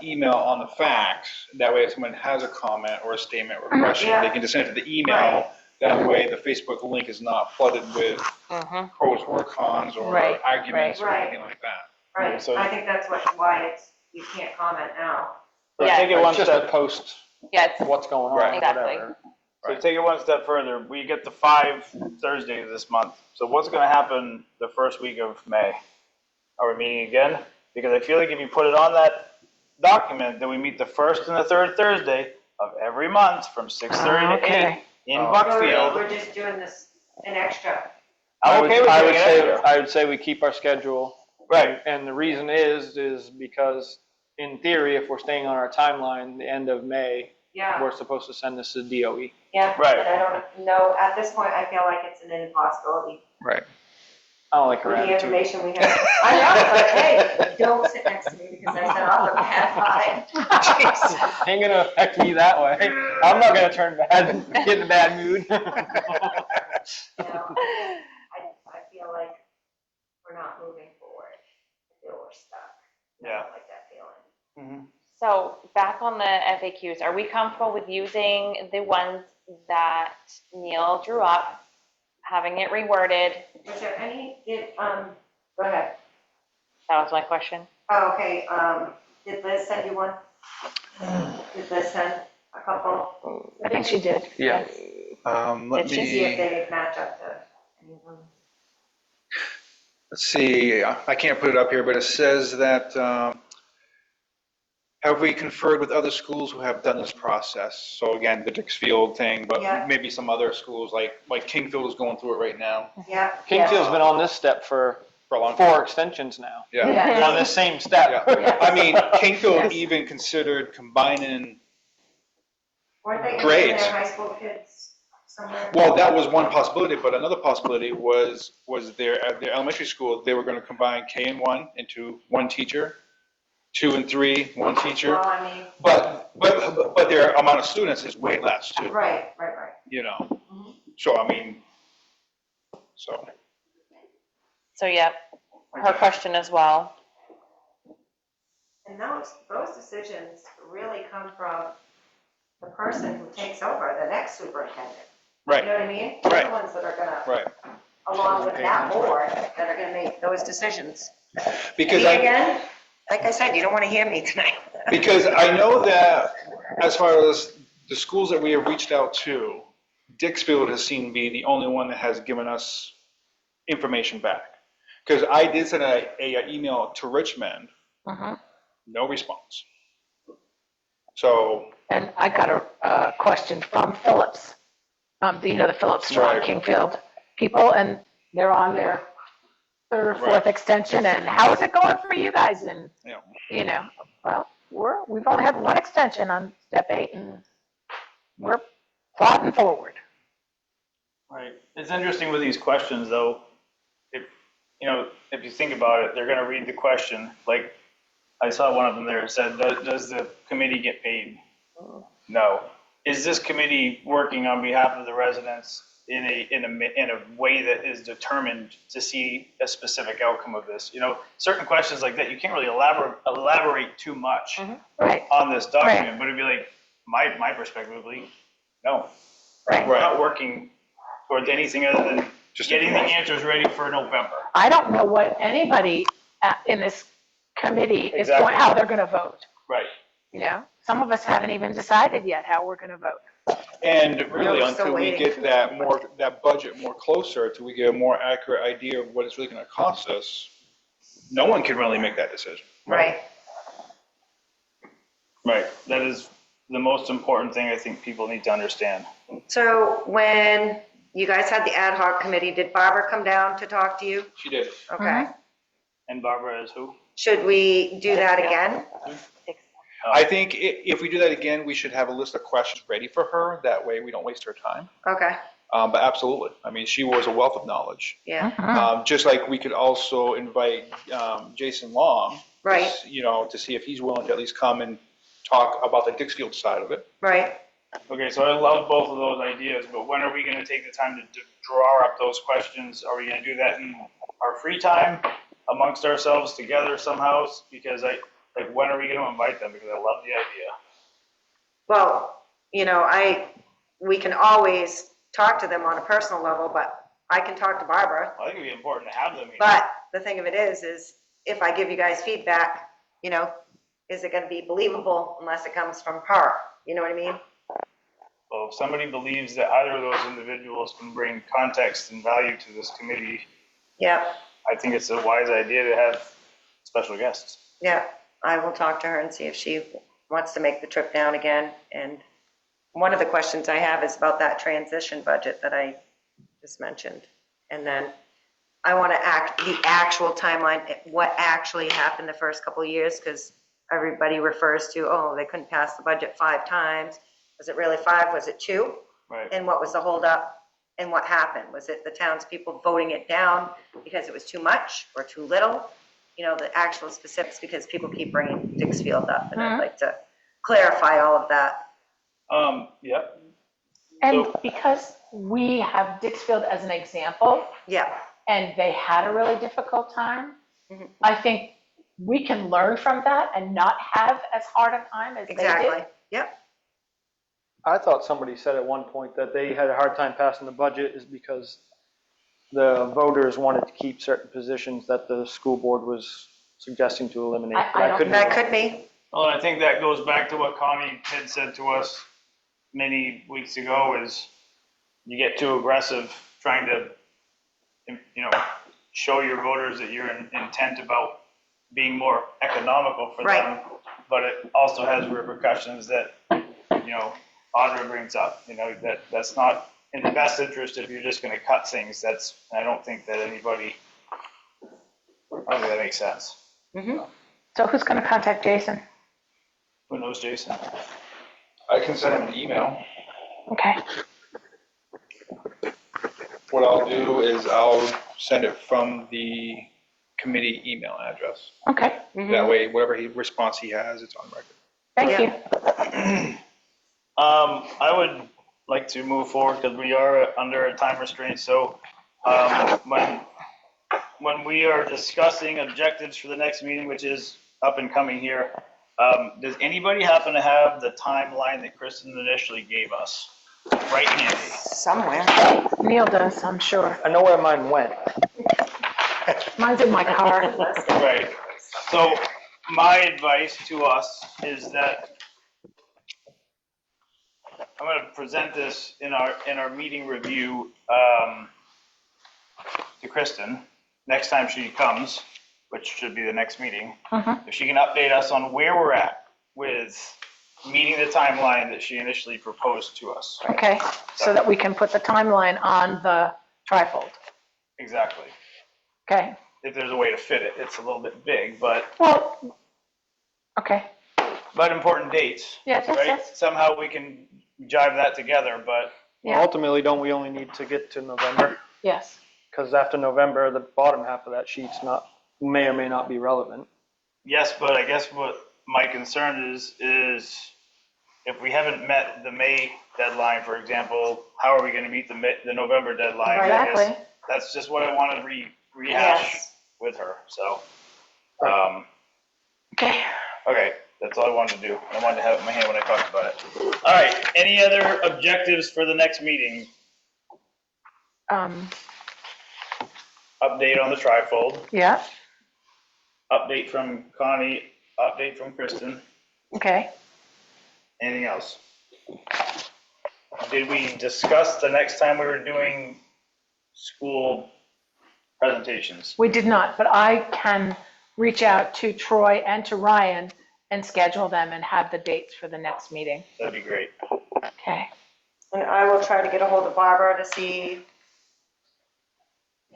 email on the fax. That way if someone has a comment or a statement or a question, Yeah. they can just send it to the email. That way the Facebook link is not flooded with Mhm. pros or cons or Right, arguments or right. anything like that. Right, So- I think that's why it's, you can't comment now. So Yeah. take it one Just a step, post, Yeah, it's, what's going on, Right. Exactly. whatever. so take it one step further. We get the 5 Thursdays this month. So what's gonna happen the first week of May? Are we meeting again? Because I feel like if you put it on that document, that we meet the first and the third Thursday of every month from 6:30 to 8 Okay. in Oh. Buckfield. We're just doing this an extra. I'm okay with I doing would it say, extra. I would say we keep our schedule. Right. And the reason is because in theory, if we're staying on our timeline, the end of May, Yeah, we're supposed to send this to DOE. yeah. Right. But I don't know, at this point, I feel like it's an impossibility Right. I don't like her with the attitude. information we have. I know, but hey, don't sit next to me because I set off a bad vibe. Ain't gonna affect me that way. I'm not gonna turn bad, get in a bad mood. You know, I feel like we're not moving forward. I feel we're stuck. I Yeah. don't like that feeling. so back on the FAQs, are we comfortable with using the ones that Neil drew up, having it reworded? Was there any, go ahead. That was my question. Oh, okay, did Liz send you one? Did Liz send a couple? I think she did. Yeah. Let Did she See if me, they match up to anyone. let's see, I can't put it up here, but it says that, have we conferred with other schools who have done this process? So again, the Dixfield thing, Yeah. but maybe some other schools, like Kingfield is going through it right now Yeah. Kingfield's been on this step for for a long time. 4 extensions now. Yeah. Yeah. On this same step. Yeah. I mean, Kingfield Yes. even considered combining, Weren't they gonna Great. send their high school kids somewhere? well, that was one possibility, but another possibility was their, at their elementary school, they were gonna combine K and 1 into one teacher, 2 and 3, one teacher. Well, I mean, But their amount of students is way less too, right. you know? Mhm. So, I mean, so, So, yeah, her question as well. And those decisions really come from the person who takes over, the next superintendent. You right, know what I mean? They're Right. the ones that are gonna, right. along with that board, that are gonna make those decisions. Because Me I, again, like I said, you don't wanna hear me tonight. because I know that as far as the schools that we have reached out to, Dixfield has seemed to be the only one that has given us information back. Because I did send a email to Richmond, no response. So, And I got a question from Phillips, the Phillips Right. Kingfield people, and they're on their third or fourth Right. extension, and how is it going for you guys? And, you know, well, we've only had one extension on step 8, and we're plodding forward. Right. It's interesting with these questions, though. If you think about it, they're going to read the question. Like, I saw one of them there. It said, does the committee get paid? No. Is this committee working on behalf of the residents in a way that is determined to see a specific outcome of this? Certain questions like that, you can't really elaborate too much Right, on this document, but it'd be like, my perspective would be, no. right. We're not working towards anything other than Just getting the answers ready for November. I don't know what anybody in this committee is Exactly. how they're going to vote. Right. Some of us haven't even decided yet how we're going to vote. and really, we're still until we waiting. get that budget more closer, until we get a more accurate idea of what it's really gonna cost us, no one can really make that decision. Right. Right. That is the most important thing I think people need to understand. So when you guys had the ad hoc committee, did Barbara come down to talk to you? She did. Okay. And Barbara is who? Should we do that again? I think if we do that again, we should have a list of questions ready for her. That way we don't waste her time. Okay, But absolutely. I mean, she was a wealth of knowledge. yeah, Just like we could also invite Jason Long. Right. You know, to see if he's willing to at least come and talk about the Dixfield side of it. right. Okay, so I love both of those ideas, but when are we gonna take the time to draw up those questions? Are we gonna do that in our free time amongst ourselves together somehow? Because when are we gonna invite them? Because I love the idea. Well, you know, we can always talk to them on a personal level, but I can talk to Barbara. I think it'd be important to have them here. But the thing of it is if I give you guys feedback, you know, is it gonna be believable unless it comes from her? You know what I mean? Well, if somebody believes that either of those individuals can bring context and value to this committee, Yeah, I think it's a wise idea to have special guests. yeah. I will talk to her and see if she wants to make the trip down again. And one of the questions I have is about that transition budget that I just mentioned. And then I want to the actual timeline, what actually happened the first couple of years, because everybody refers to, oh, they couldn't pass the budget 5 times. Was it really 5? Was it 2? Right. And what was the holdup? And what happened? Was it the townspeople voting it down because it was too much or too little? You know, the actual specifics, because people keep bringing Dixfield up, and I'd like to clarify all of that. Yep. And So- because we have Dixfield as an example, Yeah, and they had a really difficult time, Mhm. I think we can learn from that and not have as hard a time as they exactly. did. Yep, I thought somebody said at one point that they had a hard time passing the budget is because the voters wanted to keep certain positions that the school board was suggesting to eliminate. I But don't- could be that wrong. could be. Well, I think that goes back to what Connie had said to us many weeks ago, is you get too aggressive trying to, you know, show your voters that you're intent about being more economical for Right. them. But it also has repercussions that, you know, Audra brings up, you know, that's not in the best interest if you're just gonna cut things. I don't think that anybody, I don't think that makes sense. So who's going to contact Jason? Who knows, Jason? I can send him an email. Okay. What I'll do is I'll send it from the committee email address. Okay. That way, whatever response he has, it's on record. Thank Yeah. you. I would like to move forward because we are under a time restraint. So when we are discussing objectives for the next meeting, which is up and coming here, does anybody happen to have the timeline that Kristen initially gave us? Right handy. Somewhere. Neil does, I'm sure. I know where mine went. Mine's in my car. Right. So my advice to us is that I'm going to present this in our meeting review to Kristen next time she comes, which should be the next meeting. If she can update us on where we're at with meeting the timeline that she initially proposed to us. Okay, so that we can put the timeline on the trifold. Exactly. Okay. If there's a way to fit it, it's a little bit big, but Well, okay. important dates. Yes, yes, Right? yes. Somehow we can jive that together, but Yeah. Ultimately, don't we only need to get to November? Yes. Because after November, the bottom half of that sheet's may or may not be relevant. yes, but I guess what my concern is if we haven't met the May deadline, for example, how are we going to meet the November deadline? I guess Exactly. that's just what I want to rehash Yes. with her. So, Okay. okay, that's all I wanted to do. I wanted to have it in my hand when I talked about it. All right, any other objectives for the next meeting? Update on the trifold, Yeah, update from Connie, update from Kristen. okay. Anything else? Did we discuss the next time we were doing school presentations? We did not, but I can reach out to Troy and to Ryan and schedule them and have the dates for the next meeting. That'd be great. Okay. And I will try to get a hold of Barbara to see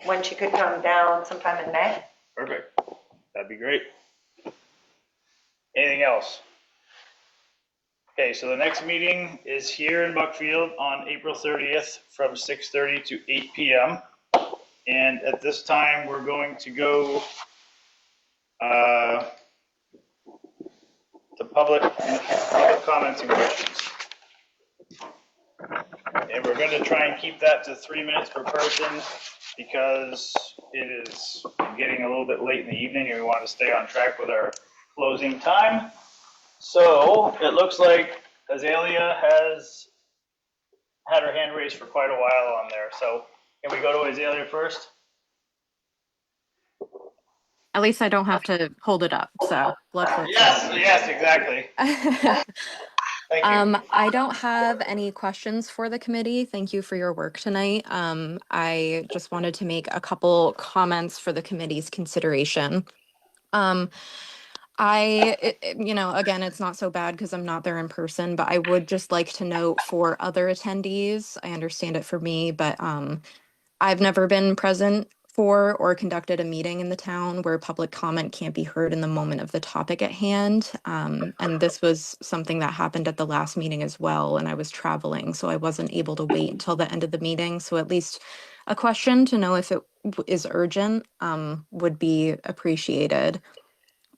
when she could come down sometime in May. Perfect. That'd be great. Anything else? Okay, so the next meeting is here in Buckfield on April 30th from 6:30 to 8 p.m. And at this time, we're going to go to public comments and questions. And we're going to try and keep that to 3 minutes per person because it is getting a little bit late in the evening and we want to stay on track with our closing time. So it looks like Azalea has had her hand raised for quite a while on there. So can we go to Azalea first? At least I don't have to hold it up, so let's hope so. Yes, exactly. Thank you. I don't have any questions for the committee. Thank you for your work tonight. I just wanted to make a couple comments for the committee's consideration. Again, it's not so bad because I'm not there in person, but I would just like to note for other attendees, I understand it for me, but I've never been present for or conducted a meeting in the town where public comment can't be heard in the moment of the topic at hand. And this was something that happened at the last meeting as well, and I was traveling, so I wasn't able to wait until the end of the meeting. So at least a question to know if it is urgent would be appreciated.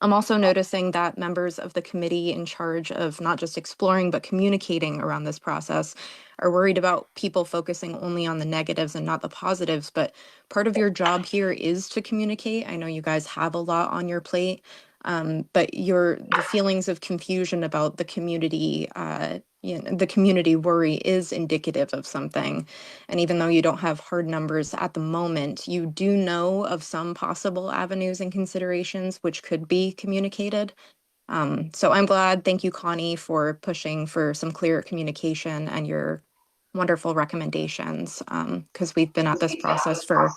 I'm also noticing that members of the committee in charge of not just exploring, but communicating around this process are worried about people focusing only on the negatives and not the positives. But part of your job here is to communicate. I know you guys have a lot on your plate, but the feelings of confusion about the community, the community worry is indicative of something. And even though you don't have hard numbers at the moment, you do know of some possible avenues and considerations which could be communicated. So I'm glad. Thank you, Connie, for pushing for some clear communication and your wonderful recommendations, because we've been at this process for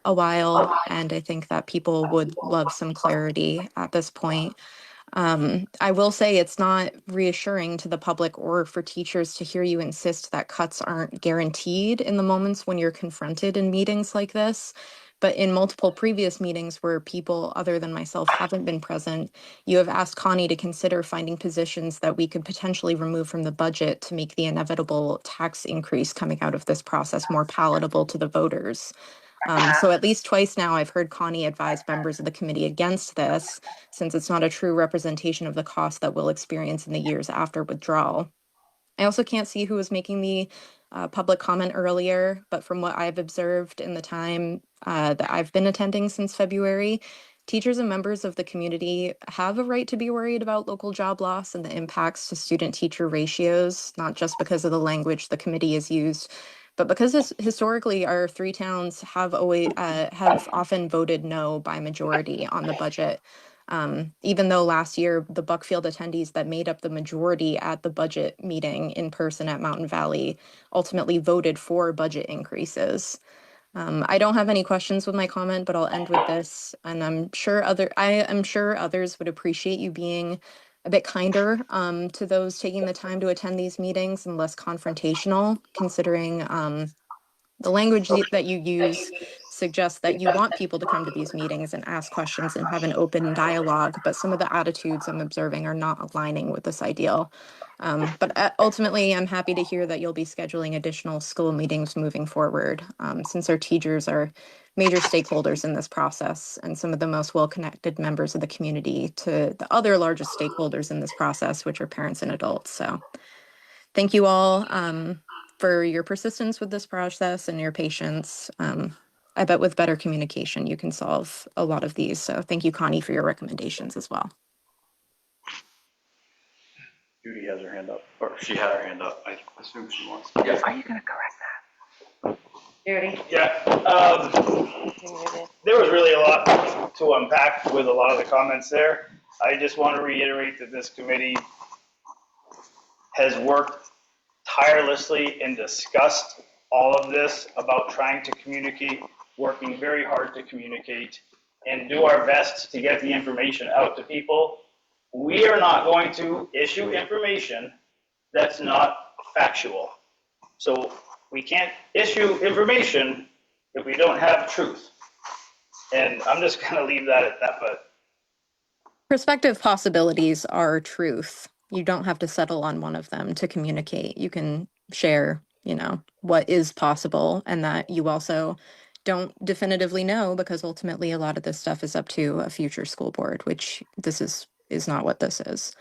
a while, and I think that people would love some clarity at this point. I will say it's not reassuring to the public or for teachers to hear you insist that cuts aren't guaranteed in the moments when you're confronted in meetings like this. But in multiple previous meetings where people other than myself haven't been present, you have asked Connie to consider finding positions that we could potentially remove from the budget to make the inevitable tax increase coming out of this process more palatable to the voters. So at least twice now, I've heard Connie advise members of the committee against this, since it's not a true representation of the cost that we'll experience in the years after withdrawal. I also can't see who was making the public comment earlier, but from what I've observed in the time that I've been attending since February, teachers and members of the community have a right to be worried about local job loss and the impacts to student-teacher ratios, not just because of the language the committee has used, but because historically our three towns have often voted no by majority on the budget. Even though last year the Buckfield attendees that made up the majority at the budget meeting in person at Mountain Valley ultimately voted for budget increases. I don't have any questions with my comment, but I'll end with this, and I'm sure others would appreciate you being a bit kinder to those taking the time to attend these meetings and less confrontational, considering the language that you use suggests that you want people to come to these meetings and ask questions and have an open dialogue, but some of the attitudes I'm observing are not aligning with this ideal. But ultimately, I'm happy to hear that you'll be scheduling additional school meetings moving forward, since our teachers are major stakeholders in this process and some of the most well-connected members of the community to the other largest stakeholders in this process, which are parents and adults. So thank you all for your persistence with this process and your patience. I bet with better communication, you can solve a lot of these. So thank you, Connie, for your recommendations as well. Judy has her hand up, or she had her hand up. I assume she wants to. Are you going to correct that? Judy? Yeah, there was really a lot to unpack with a lot of the comments there. I just want to reiterate that this committee has worked tirelessly and discussed all of this about trying to communicate, working very hard to communicate, and do our best to get the information out to people. we are not going to issue information that's not factual. So we can't issue information if we don't have truth. And I'm just gonna leave that at that, but. Prospective possibilities are truth. You don't have to settle on one of them to communicate. You can share, what is possible, and that you also don't definitively know, because ultimately a lot of this stuff is up to a future school board, which this is not what this is.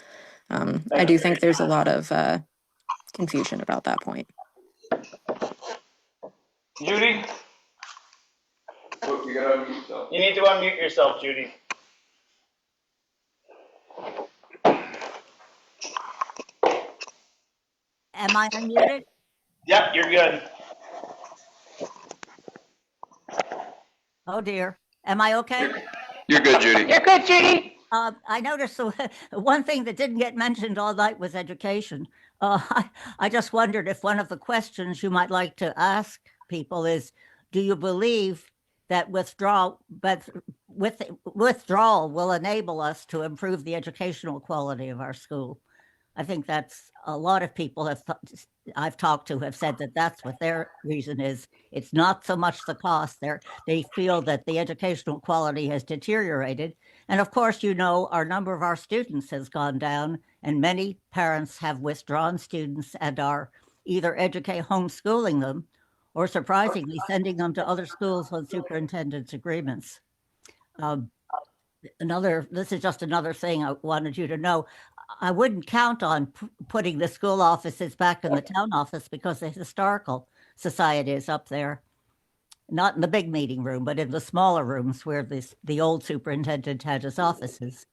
I do think there's a lot of confusion about that point. Judy, You gotta unmute yourself. you need to unmute yourself, Judy. Am I unmuted? Yep, you're good. Oh dear. Am I okay? You're good, Judy. You're good, Judy. I noticed one thing that didn't get mentioned all night was education. I just wondered if one of the questions you might like to ask people is, do you believe that withdrawal will enable us to improve the educational quality of our school? I think that's a lot of people I've talked to have said that that's what their reason is. It's not so much the cost. They feel that the educational quality has deteriorated. And of course, our number of our students has gone down, and many parents have withdrawn students and are either homeschooling them or surprisingly sending them to other schools on superintendent's agreements. This is just another thing I wanted you to know. I wouldn't count on putting the school offices back in the town office, because the historical society is up there, not in the big meeting room, but in the smaller rooms where the old superintendent had his offices.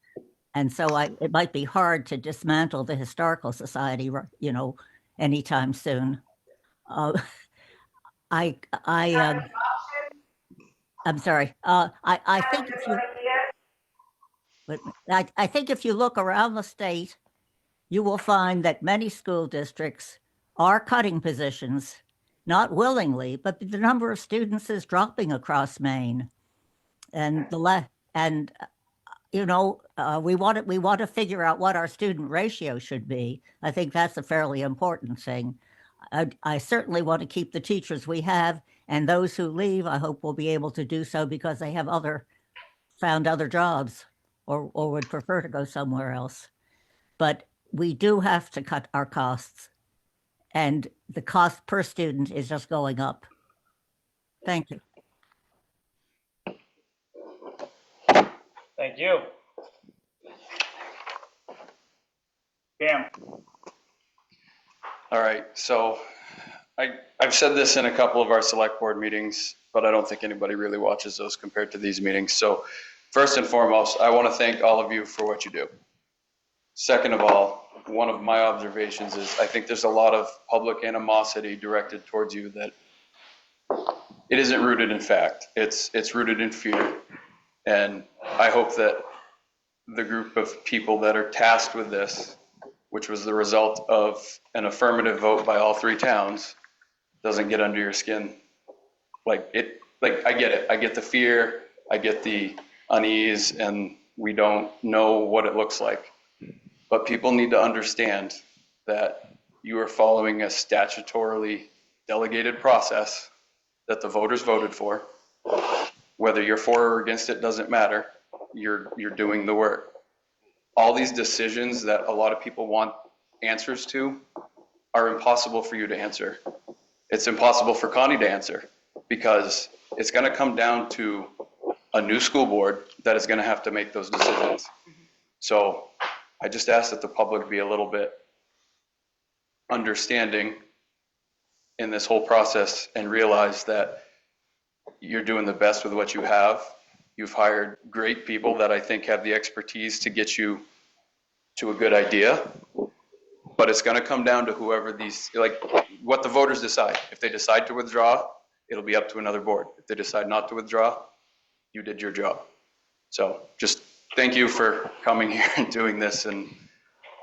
And so it might be hard to dismantle the historical society, anytime soon. I'm sorry. I think if you. But I think if you look around the state, you will find that many school districts are cutting positions, not willingly, but the number of students is dropping across Maine. And we want to figure out what our student ratio should be. I think that's a fairly important thing. I certainly want to keep the teachers we have, and those who leave, I hope will be able to do so because they have found other jobs, or would prefer to go somewhere else. But we do have to cut our costs, and the cost per student is just going up. Thank you. Thank you. Pam. All right, so I've said this in a couple of our select board meetings, but I don't think anybody really watches those compared to these meetings. So first and foremost, I want to thank all of you for what you do. Second of all, one of my observations is I think there's a lot of public animosity directed towards you that it isn't rooted in fact. It's rooted in fear. And I hope that the group of people that are tasked with this, which was the result of an affirmative vote by all three towns, doesn't get under your skin. I get it. I get the fear. I get the unease, and we don't know what it looks like. But people need to understand that you are following a statutorily delegated process that the voters voted for. Whether you're for or against it doesn't matter. You're doing the work. All these decisions that a lot of people want answers to are impossible for you to answer. It's impossible for Connie to answer, because it's going to come down to a new school board that is going to have to make those decisions. So I just ask that the public be a little bit understanding in this whole process and realize that you're doing the best with what you have. You've hired great people that I think have the expertise to get you to a good idea, but it's going to come down to whoever what the voters decide. If they decide to withdraw, it'll be up to another board. If they decide not to withdraw, you did your job. So just thank you for coming here and doing this. And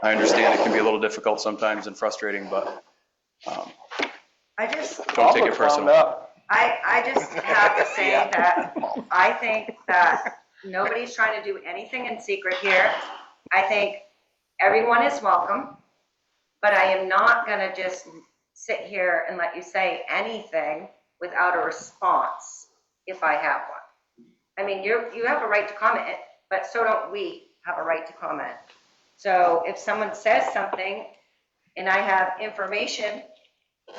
I understand it can be a little difficult sometimes and frustrating, but don't take it personal. I just have to say that I think that nobody's trying to do anything in secret here. I think everyone is welcome, but I am not gonna just sit here and let you say anything without a response if I have one. I mean, you have a right to comment, but so don't we have a right to comment. So if someone says something and I have information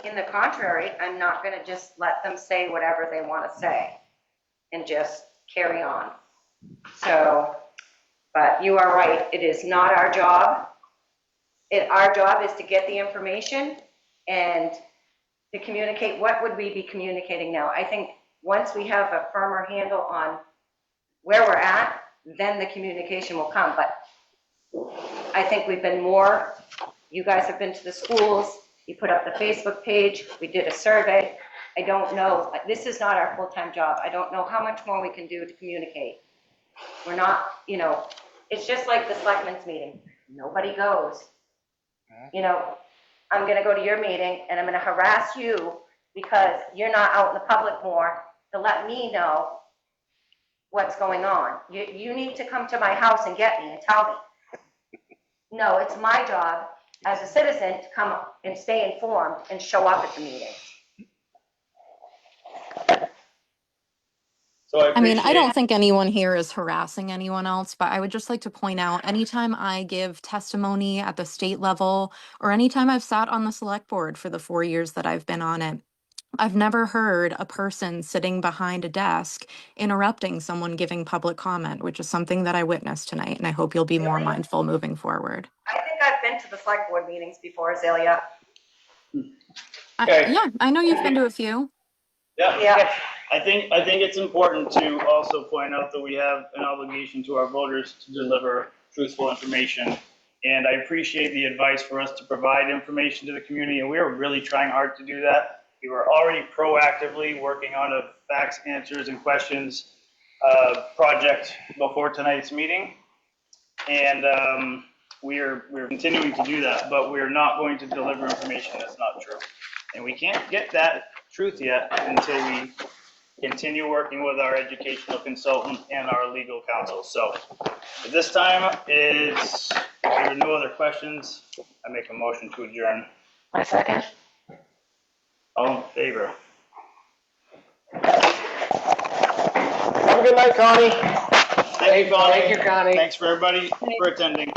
in the contrary, I'm not gonna just let them say whatever they wanna say and just carry on. So, but you are right, it is not our job. Our job is to get the information and to communicate. What would we be communicating now? I think once we have a firmer handle on where we're at, then the communication will come. But I think we've been more, you guys have been to the schools, you put up the Facebook page, we did a survey. I don't know, this is not our full-time job. I don't know how much more we can do to communicate. We're not, you know, it's just like the selectmen's meeting. Nobody goes. You know, I'm gonna go to your meeting and I'm gonna harass you because you're not out in the public more to let me know what's going on. You need to come to my house and get me and tell me. No, it's my job as a citizen to come and stay informed and show up at the meeting. So I mean, I don't think anyone here is harassing anyone else, but I would just like to point out, anytime I give testimony at the state level, or anytime I've sat on the select board for the 4 years that I've been on it, I've never heard a person sitting behind a desk interrupting someone giving public comment, which is something that I witnessed tonight, and I hope you'll be more mindful moving forward. I think I've been to the select board meetings before, Azalea. Okay. Yeah, I know you've been to a few. Yeah. I think it's important to also point out that we have an obligation to our voters to deliver truthful information. And I appreciate the advice for us to provide information to the community, and we are really trying hard to do that. We were already proactively working on a facts, answers, and questions project before tonight's meeting. And we're continuing to do that, but we're not going to deliver information that's not true. And we can't get that truth yet until we continue working with our educational consultant and our legal counsel. So at this time, if there are no other questions, I make a motion to adjourn. My second. All in favor? Have a good night, Connie. Thank you, Connie. Thank you, Connie. Thanks for everybody for attending.